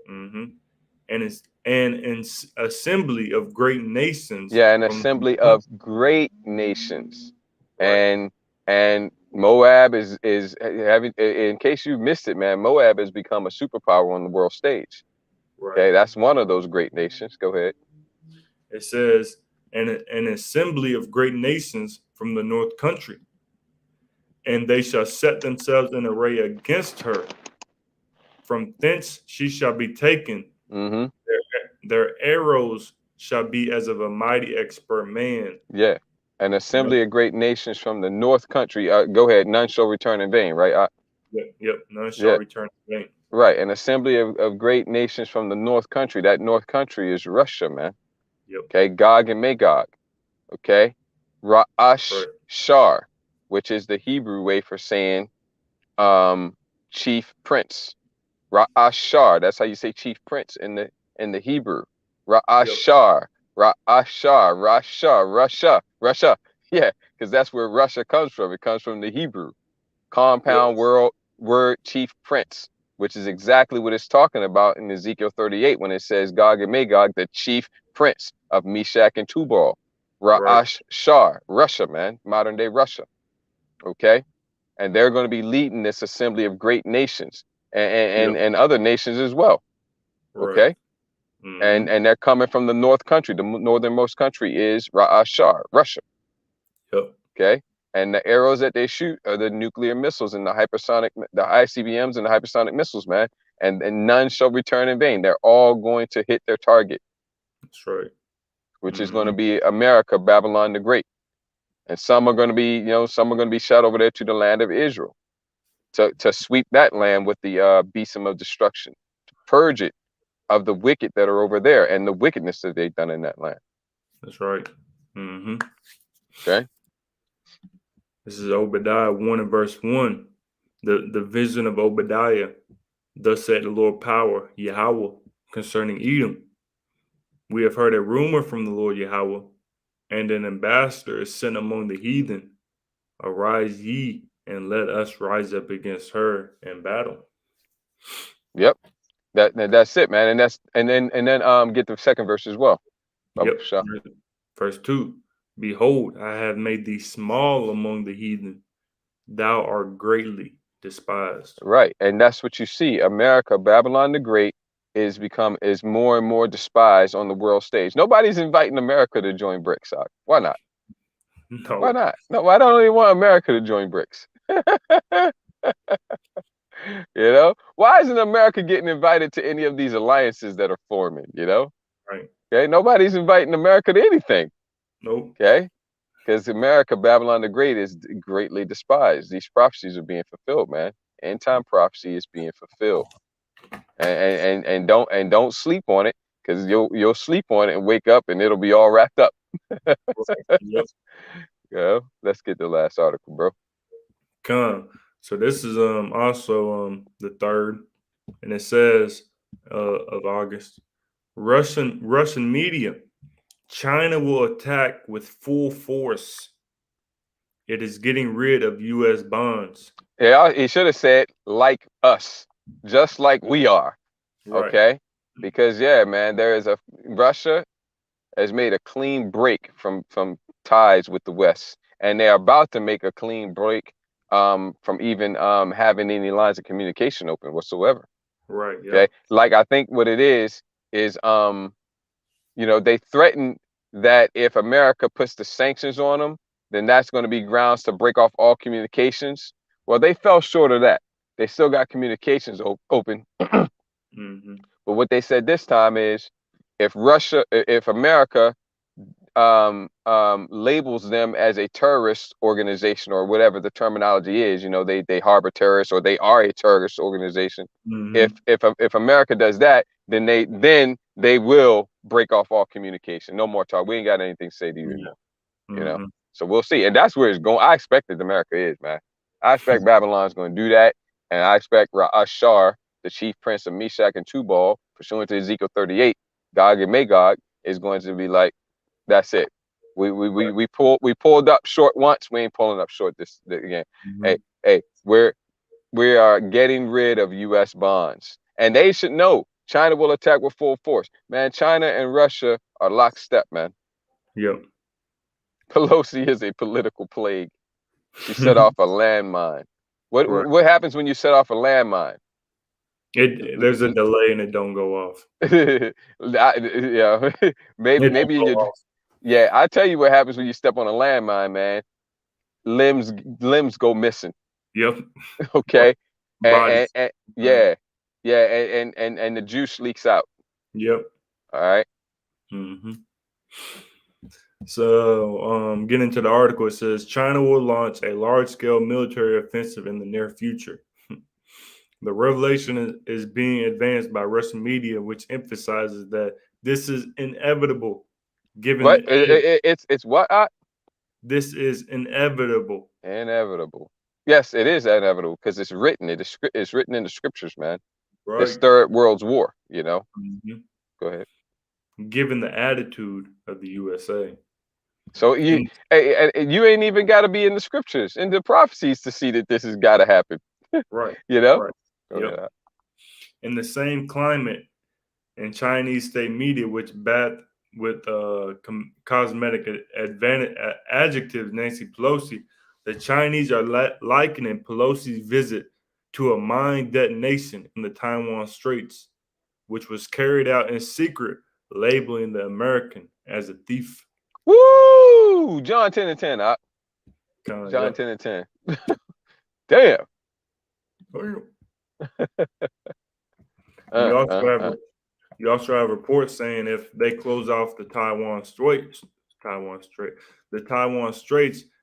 And it's an assembly of great nations. Yeah, an assembly of great nations. Right. And Moab is having, in case you missed it, man, Moab has become a superpower on the world stage. Right. Okay, that's one of those great nations. Go ahead. It says, an assembly of great nations from the north country, and they shall set themselves in array against her. From thence she shall be taken. Their Their arrows shall be as of a mighty expert man. Yeah. An assembly of great nations from the north country. Go ahead. None shall return in vain, right? Yep. None shall Yeah. return in vain. Right. An assembly of great nations from the north country. That north country is Russia, man. Yep. Okay. Gog and Magog. Okay. Ra'ash Shar, which is the Hebrew way for saying chief prince. Ra'ash Shar. That's how you say chief prince in the Hebrew. Ra'ash Shar. Ra'ash Shar. Russia. Yeah, because that's where Russia comes from. It comes from the Hebrew. Compound word chief prince, which is exactly what it's talking about in Ezekiel 38 when it says Gog and Magog, the chief prince of Meshach and Tubal. Ra'ash Shar, Russia, man, modern day Russia. Okay. And they're going to be leading this assembly of great nations and other nations as well. Okay. And they're coming from the north country. The northernmost country is Ra'ash Shar, Russia. Yep. Okay. And the arrows that they shoot are the nuclear missiles and the hypersonic, the ICBMs and the hypersonic missiles, man. And none shall return in vain. They're all going to hit their target. That's right. Which is going to be America, Babylon the Great. And some are going to be, some are going to be shot over there to the land of Israel to sweep that land with the besom of destruction, to purge it of the wicked that are over there and the wickedness that they've done in that land. That's right. Okay. This is Obadiah 1 and verse 1. The vision of Obadiah. Thus said the Lord power, Yahweh, concerning Edom. We have heard a rumor from the Lord Yahweh, and an ambassador is sent among the heathen. Arise ye, and let us rise up against her in battle. Yep. That's it, man. And then get the second verse as well. Yep. Verse 2. Behold, I have made thee small among the heathen. Thou art greatly despised. Right. And that's what you see. America, Babylon the Great, is more and more despised on the world stage. Nobody's inviting America to join BRICS. Why not? No. Why not? No, why don't they want America to join BRICS? Why isn't America getting invited to any of these alliances that are forming? Right. Okay. Nobody's inviting America to anything. Nope. Okay. Because America, Babylon the Great, is greatly despised. These prophecies are being fulfilled, man. End time prophecy is being fulfilled. And don't sleep on it, because you'll sleep on it and wake up and it'll be all wrapped up. Yep. Let's get the last article, bro. Come. So this is also the 3rd, and it says of August. Russian media. China will attack with full force. It is getting rid of U.S. bonds. Yeah, he should have said like us, just like we are. Right. Okay, because man, Russia has made a clean break from ties with the West, and they are about to make a clean break from even having any lines of communication open whatsoever. Right. Yeah. Okay. Like, I think what it is they threaten that if America puts the sanctions on them, then that's going to be grounds to break off all communications. Well, they fell short of that. They still got communications open. But what they said this time is, if America labels them as a terrorist organization, or whatever the terminology is, they harbor terrorists, or they are a terrorist organization. If America does that, then they will break off all communication. No more talk. We ain't got anything to say to you anymore. So we'll see. And that's where it's going. I expect that America is, man. I expect Babylon's going to do that. And I expect Ra'ash Shar, the chief prince of Meshach and Tubal, pursuant to Ezekiel 38, Gog and Magog, is going to be like, that's it. We pulled up short once. We ain't pulling up short this again. Hey, we are getting rid of U.S. bonds, and they should know China will attack with full force. Man, China and Russia are lockstep, man. Yep. Pelosi is a political plague. She set off a landmine. What happens when you set off a landmine? There's a delay and it don't go off. Yeah, maybe you. Yeah, I tell you what happens when you step on a landmine, man. Limbs go missing. Yep. Okay. And the juice leaks out. Yep. All right. Mm-hmm. So, getting to the article, it says China will launch a large-scale military offensive in the near future. The revelation is being advanced by Russian media, which emphasizes that this is inevitable, given What? the It's what? this is inevitable. Inevitable. Yes, it is inevitable because it's written. It's written in the scriptures, man. This Right? third world's war. Mhm. Go ahead. Given the attitude of the USA. So you, And you ain't even got to be in the scriptures, in the prophecies to see that this has got to happen. right, You know. right. Go Yep. ahead. In the same climate, in Chinese state media, which bat with cosmetic adjectives, Nancy Pelosi, the Chinese are likening Pelosi's visit to a mine detonation in the Taiwan Straits, which was carried out in secret, labeling the American as a thief. Woo! John 10 and 10. John Yep. 10 and 10. Damn. You Uh, also uh, have uh. You also have reports saying if they close off the Taiwan Straits,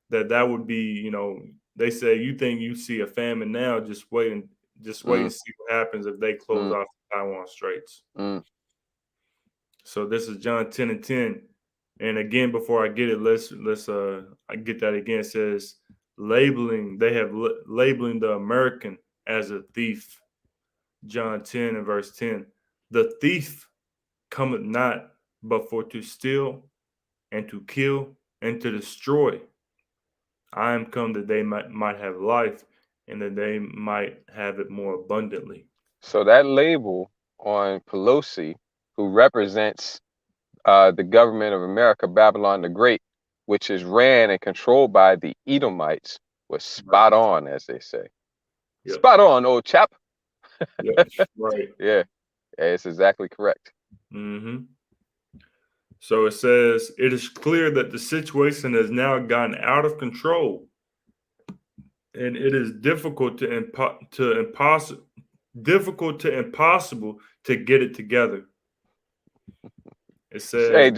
that would be, they say you think you see a famine now, just wait Mm, and see what happens if they close mm, off the Taiwan Straits. mm. So this is John 10 and 10. And again, before I get it, let's I get that again. It says labeling the American as a thief. John 10 and verse 10. The thief cometh not but for to steal and to kill and to destroy. I am come that they might have life and that they might have it more abundantly. So that label on Pelosi, who represents the government of America, Babylon the Great, which is ran and controlled by the Edomites, was Right. spot on, as they say. Yep. Spot on, old chap. Yep. Right. Yeah, it's exactly correct. Mm-hmm. So it says it is clear that the situation has now gotten out of control, and it is difficult to impossible to get it together. It says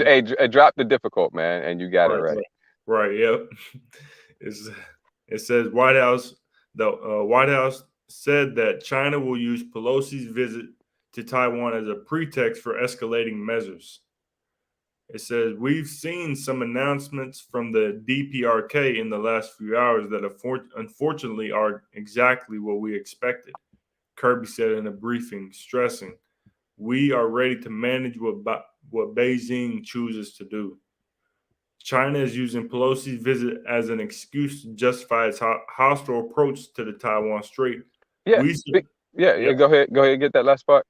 Drop the difficult, man, and you got it right, right. right, right. Yep. It's, it says The White House said that China will use Pelosi's visit to Taiwan as a pretext for escalating measures. It says we've seen some announcements from the DPRK in the last few hours that unfortunately are exactly what we expected. Kirby said in a briefing, stressing, "We are ready to manage what Beijing chooses to do." China is using Pelosi's visit as an excuse to justify its hostile approach to the Taiwan Strait. Yeah, We, yeah. yep, Go ahead, get that last part.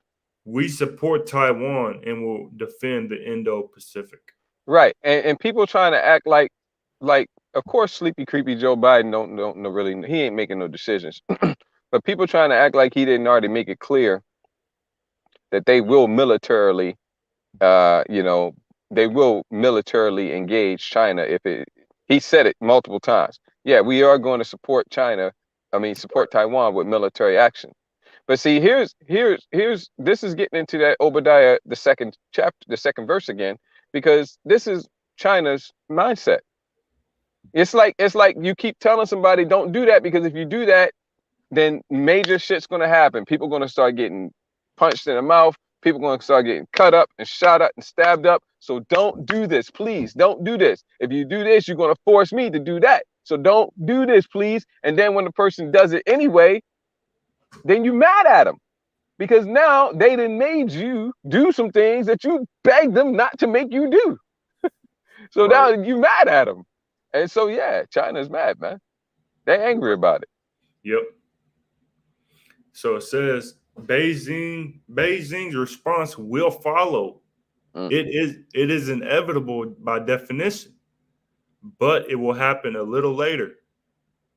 we support Taiwan and will defend the Indo-Pacific. Right, and people trying to act like, of course, sleepy, creepy Joe Biden don't really, he ain't making no decisions, but people trying to act like he didn't already make it clear that they will militarily, they will militarily engage China if it. He said it multiple times. Yeah, we are going to support China. I mean, support Taiwan with military action. But see, here's this is getting into that Obadiah, the second chapter, the second verse again, because this is China's mindset. It's like you keep telling somebody don't do that, because if you do that, then major shit's gonna happen. People gonna start getting punched in the mouth. People gonna start getting cut up and shot up and stabbed up. So don't do this, please. Don't do this. If you do this, you're gonna force me to do that. So don't do this, please. And then when the person does it anyway, then you mad at them, because now they done made you do some things that you begged them not to make you do. So now Right. you mad at them. And so, yeah, China's mad, man. They're angry about it. Yep. So it says Beijing's response will follow. Mm. It is inevitable by definition, but it will happen a little later.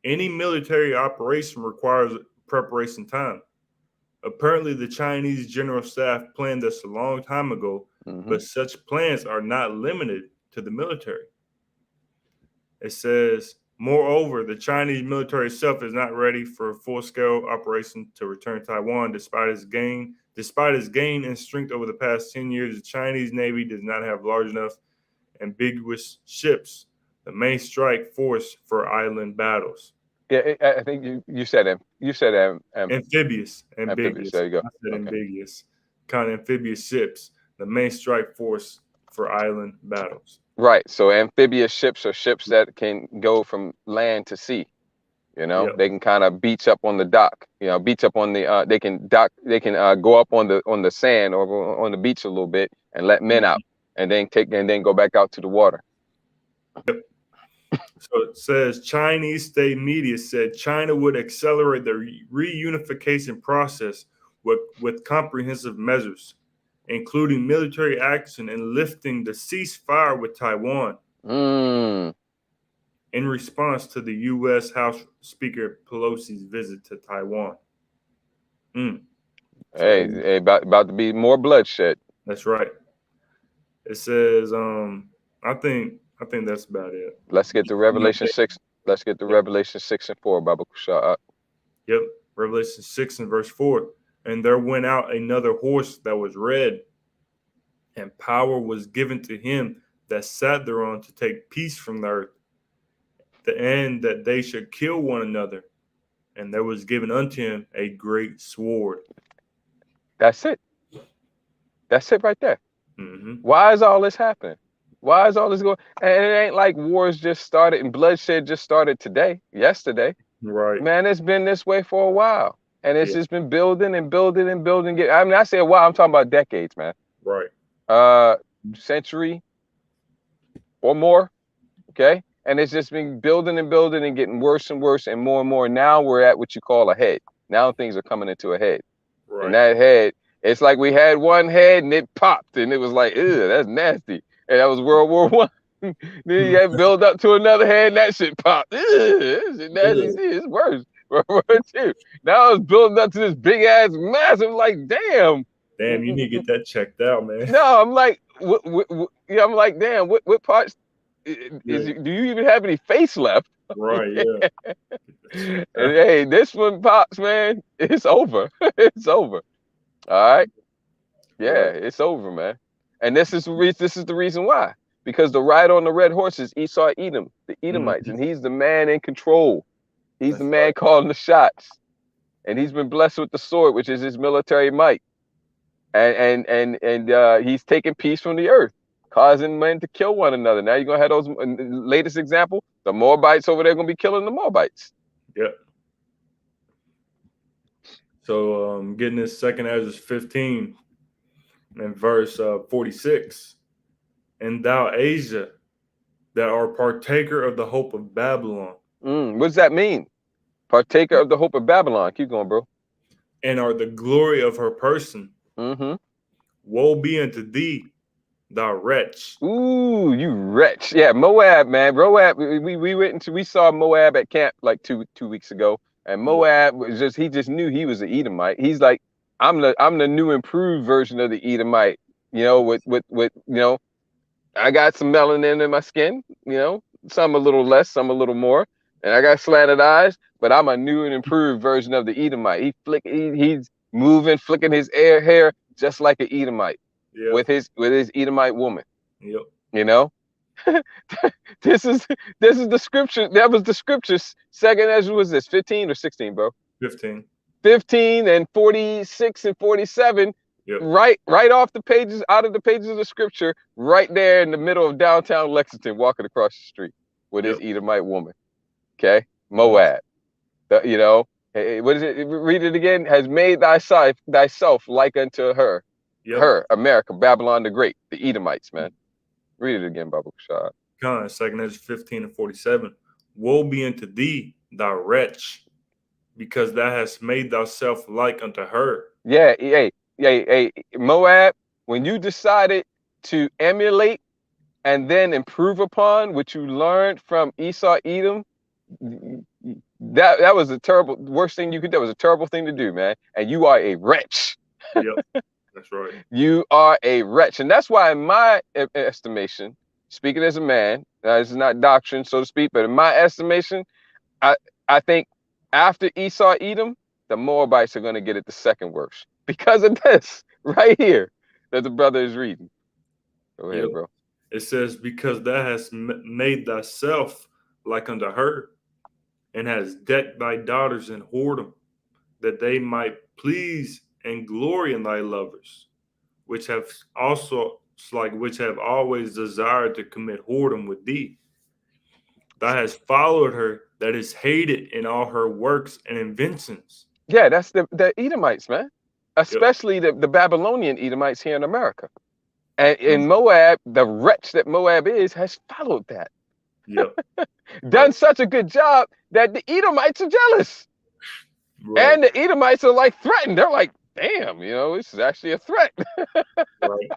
Any military operation requires preparation time. Apparently, the Chinese general staff planned this a long time ago, Mm-hmm. but such plans are not limited to the military. It says Moreover, the Chinese military itself is not ready for a full-scale operation to return Taiwan, despite its gain. Despite its gain in strength over the past 10 years, the Chinese Navy does not have large enough ambiguous ships, the main strike force for island battles. Yeah, I think you said Amphibious. amphibious. There you go. I said Okay. ambiguous. Kind of amphibious ships, the main strike force for island battles. Right. So amphibious ships are ships that can go from land to sea. You know, Yep. they can kind of beach up on the dock. You know, beach up on the. They can dock. They can go up on the sand or on the beach a little bit and let men out, and then go back out to the water. Yep. So it says Chinese state media said China would accelerate the reunification process with comprehensive measures, including military action and lifting the ceasefire with Taiwan in response to the U.S. House Speaker Pelosi's visit to Taiwan. Hey, about to be more bloodshed. That's right. It says, I think that's about it. Let's get to Revelation 6. Let's get to Revelation 6 and 4, Baba Kusha. Yep. Revelation 6 and verse 4. And there went out another horse that was red, and power was given to him that sat thereon to take peace from the earth, the end that they should kill one another. And there was given unto him a great sword. That's it. That's it right there. Mm-hmm. Why is all this happening? Why is all this going? And it ain't like wars just started and bloodshed just started yesterday. Right. Man, it's been this way for a while. And it's just been building and building and building. I mean, I say a while, I'm talking about decades, man. Right. Century or more. Okay. And it's just been building and building and getting worse and worse and more. Now we're at what you call a head. Now things are coming into a head. Right. And that head, it's like we had one head and it popped and it was like, ew, that's nasty. And that was World War I. Then you had build up to another head and that shit popped. Ew, it's nasty. It's worse. World War II. Now it's building up to this big ass massive. Like, damn. Damn, you need to get that checked out, man. No, I'm like, I'm like, damn. What parts? Do you even have any face left? Right. Yeah. And hey, this one pops, man. It's over. It's over. All right. Yeah, right. It's over, man. And this is the reason why. Because the rider on the red horse is Esau Edom, the Edomites, and he's the man in control. He's the man calling the shots, and he's been blessed with the sword, which is his military might, and he's taking peace from the earth, causing men to kill one another. Now you're gonna have those. Latest example, the Moabites over there gonna be killing the Moabites. Yep. So getting this second Ezra 15 and verse 46, and thou Asia, that are partaker of the hope of Babylon. What does that mean? Partaker of the hope of Babylon. Keep going, bro. And are the glory of her person. Woe be unto thee, thou wretch. Ooh, you wretch. Yeah, Moab, man. Moab. We saw Moab at camp like two weeks ago, and Moab was he just knew he was an Edomite. He's like, I'm the new improved version of the Edomite. You know, with you know, I got some melanin in my skin. You know, some a little less, some a little more. And I got slanted eyes, but I'm a new and improved version of the Edomite. He's moving, flicking his hair just like an Edomite, with his Edomite woman. Yep. You know, this is the scripture. That was the scriptures. Second Ezra was this 15 or 16, bro? 15. 15 and 46 and 47. Yep. Right off the pages, out of the pages of the scripture, right there in the middle of downtown Lexington, walking across the street with his Edomite woman. Okay, Moab. You know, what is it? Read it again. Has made thyself like unto her. Her, America, Babylon the Great, the Edomites, man. Read it again, Baba Shah. Come on, 2 Ezra 15 and 47. Woe be unto thee, thou wretch, because thou hast made thyself like unto her. Yeah, hey, Moab, when you decided to emulate and then improve upon what you learned from Esau Edom, that was the worst thing you could do. That was a terrible thing to do, man. And you are a wretch. Yep, that's right. You are a wretch. And that's why, in my estimation, speaking as a man, this is not doctrine, so to speak, but in my estimation, I think after Esau, Edom, the Moabites are going to get it the second worst because of this right here that the brother is reading. Go ahead, bro. It says, because thou hast made thyself like unto her, and has decked thy daughters in whoredom, that they might please and glory in thy lovers, which have always desired to commit whoredom with thee. Thou hast followed her that is hated in all her works and inventions. Yeah, that's the Edomites, man. Especially the Babylonian Edomites here in America. And in Moab, the wretch that Moab is has followed that. Yep. Done such a good job that the Edomites are jealous. Right. And the Edomites are like threatened. They're like, damn, this is actually a threat. Right.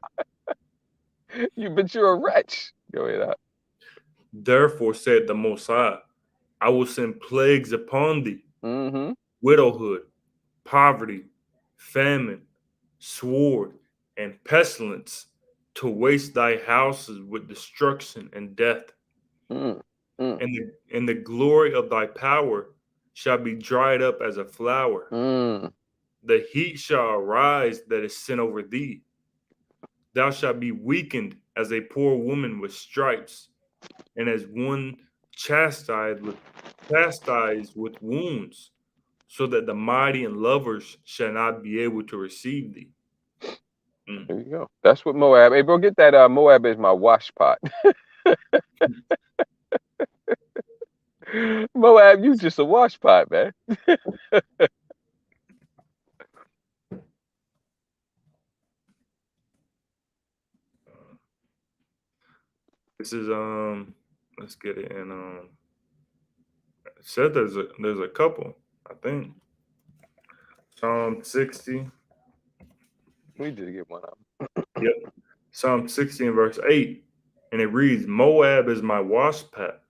But you're a wretch. Go ahead. Therefore said the Most High, I will send plagues upon thee, widowhood, poverty, famine, sword, and pestilence, to waste thy houses with destruction and death. And the glory of thy power shall be dried up as a flower. The heat shall arise that is sent over thee. Thou shalt be weakened as a poor woman with stripes, and as one chastised with wounds, so that the mighty and lovers shall not be able to receive thee. There you go. That's what Moab. Hey, bro, get that. Moab is my wash pot. Moab, you just a wash pot, man. This is let's get it in it said there's a couple, I think. Psalm 60. We did get one of them. Yep. Psalm 60 and verse 8. And it reads, Moab is my wash pot.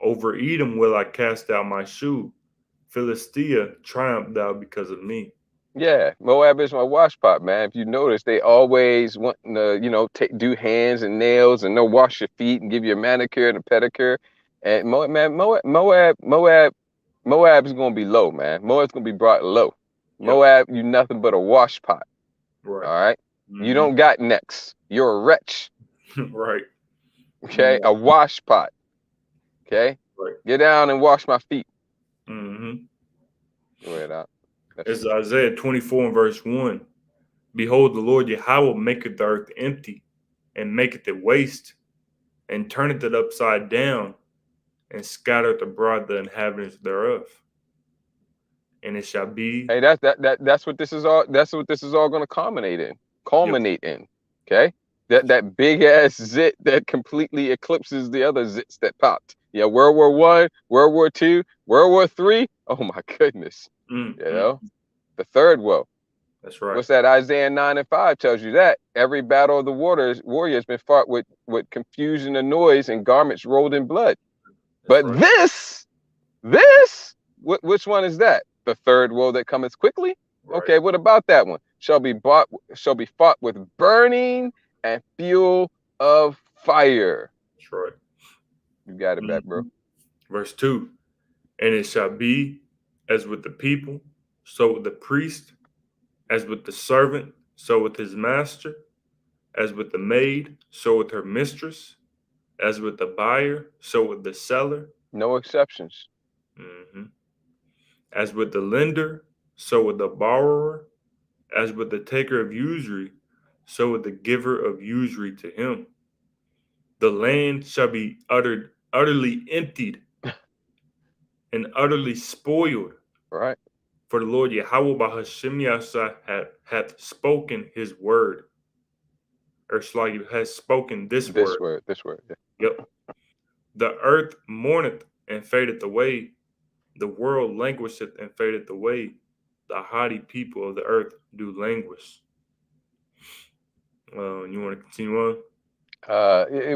Over Edom will I cast out my shoe. Philistia, triumph thou because of me. Yeah, Moab is my wash pot, man. If you notice, they always want to, do hands and nails, and they'll wash your feet and give you a manicure and a pedicure. And Moab is gonna be low, man. Moab's gonna be brought low. Yep. Moab, you nothing but a wash pot. Right. All right. You don't got necks. You're a wretch. Right. Okay. A wash pot. Okay. Right. Get down and wash my feet. Go ahead out. It's Isaiah 24 and verse 1. Behold, the Lord Yahweh maketh the earth empty, and maketh it waste, and turneth it upside down, and scattereth abroad the inhabitants thereof. And it shall be. Hey, that's what this is all. That's what this is all going to culminate in. Okay. That big ass zit that completely eclipses the other zits that popped. Yeah, World War I, World War II, World War III. Oh my goodness. The third woe. That's right. What's that? Isaiah 9 and 5 tells you that every battle of the warrior has been fought with confusion and noise and garments rolled in blood. But right. Which one is that? The third woe that cometh quickly. Right. Okay, what about that one? Shall be fought with burning and fuel of fire. That's right. You got it back, bro. Verse 2. And it shall be as with the people, so with the priest, as with the servant, so with his master, as with the maid, so with her mistress, as with the buyer, so with the seller. No exceptions. As with the lender, so with the borrower, as with the taker of usury, so with the giver of usury to him. The land shall be utterly emptied and utterly spoiled. Right. For the Lord Yahweh Bahashim Yasa hath spoken his word. Or Slayu has spoken this word. This word. Yeah. Yep. The earth mourneth and fadeth away. The world languisheth and fadeth away. The haughty people of the earth do languish. You want to continue on?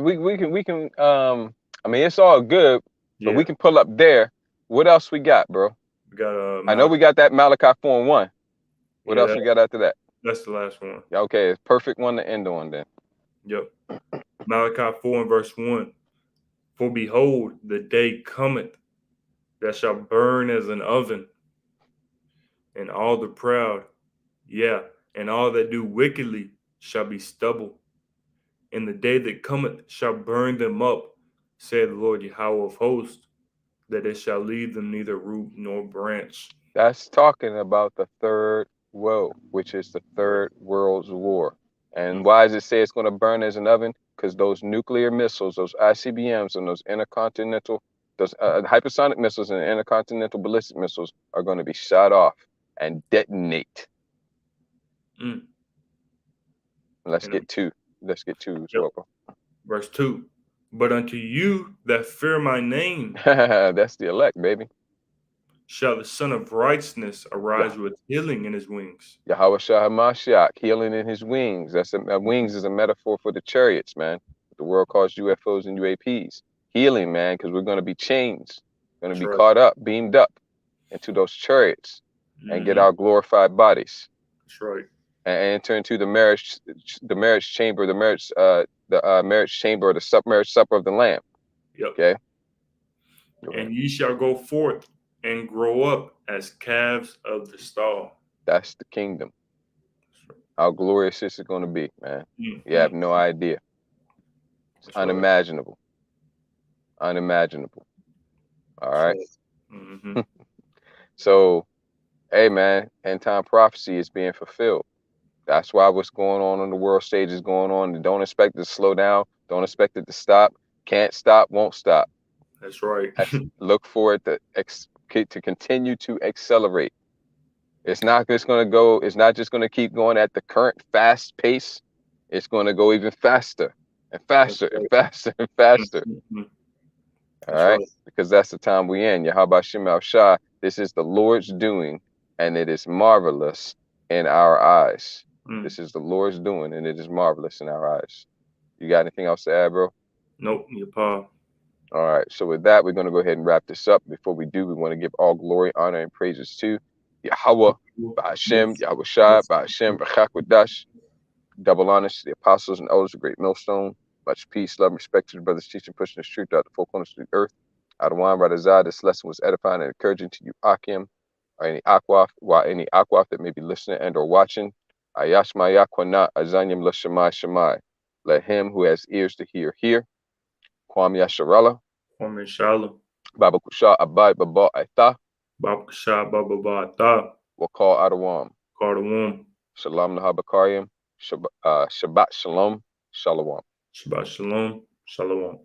We can. I mean, it's all good, but we can pull up there. What else we got, bro? We got. I know we got that Malachi 4:1. What else we got after that? That's the last one. Okay, it's perfect one to end on then. Yep. Malachi 4 and verse 1. For behold, the day cometh that shall burn as an oven, and all the proud, and all that do wickedly shall be stubble. And the day that cometh shall burn them up, saith the Lord Yahweh of hosts, that it shall leave them neither root nor branch. That's talking about the third woe, which is the third world's war. And why does it say it's going to burn as an oven? Because those nuclear missiles, those ICBMs and those intercontinental, those hypersonic missiles and intercontinental ballistic missiles are going to be shot off and detonate. Let's get to as well, bro. Verse 2. But unto you that fear my name, that's the elect, baby. Shall the Son of Righteousness arise with healing in his wings. Yahweh Shah HaMashiach, healing in his wings. Wings is a metaphor for the chariots, man. The world calls UFOs and UAPs. Healing, man, because we're going to be changed. Going to be caught up, beamed up into those chariots and get our glorified bodies. That's right. And enter into the marriage chamber, the marriage chamber, or the marriage supper of the Lamb. Yep. Okay. And ye shall go forth and grow up as calves of the stall. That's the kingdom. Right. How glorious this is going to be, man. You have no idea. It's unimaginable. Right. Unimaginable. All right. So, hey, man, end time prophecy is being fulfilled. That's why what's going on the world stage is going on. Don't expect it to slow down. Don't expect it to stop. Can't stop, won't stop. That's right. Look for it to continue to accelerate. It's not just going to go. It's not just going to keep going at the current fast pace. It's going to go even faster and faster and faster and faster. All right, because that's the time we in. Yahweh Shem Shah. This is the Lord's doing, and it is marvelous in our eyes. This is the Lord's doing, and it is marvelous in our eyes. You got anything else to add, bro? Nope, your pa. All right, so with that, we're going to go ahead and wrap this up. Before we do, we want to give all glory, honor, and praises to Yahweh, Ba'ashem, Yahweh Shai, Ba'ashem, B'chakwadash. Double honors to the apostles and elders of Great Millstone. Much peace, love, and respect to the brothers teaching, pushing this truth out the four corners of the earth. Adawan Radazah, this lesson was edifying and encouraging to you, Akim, or any Akwaf that may be listening and or watching. Ayashma Yakwana, Azanyam Lashamai Shamai. Let him who has ears to hear, hear. Kwam Yasharala. Kwam Yasharala. Baba Kusha Abai Baba Aita. Baba Kusha Baba Aita. Wakal Adawam. Adawam. Shalom Nahabakariam. Shabbat Shalom. Shalom. Shabbat Shalom. Shalom.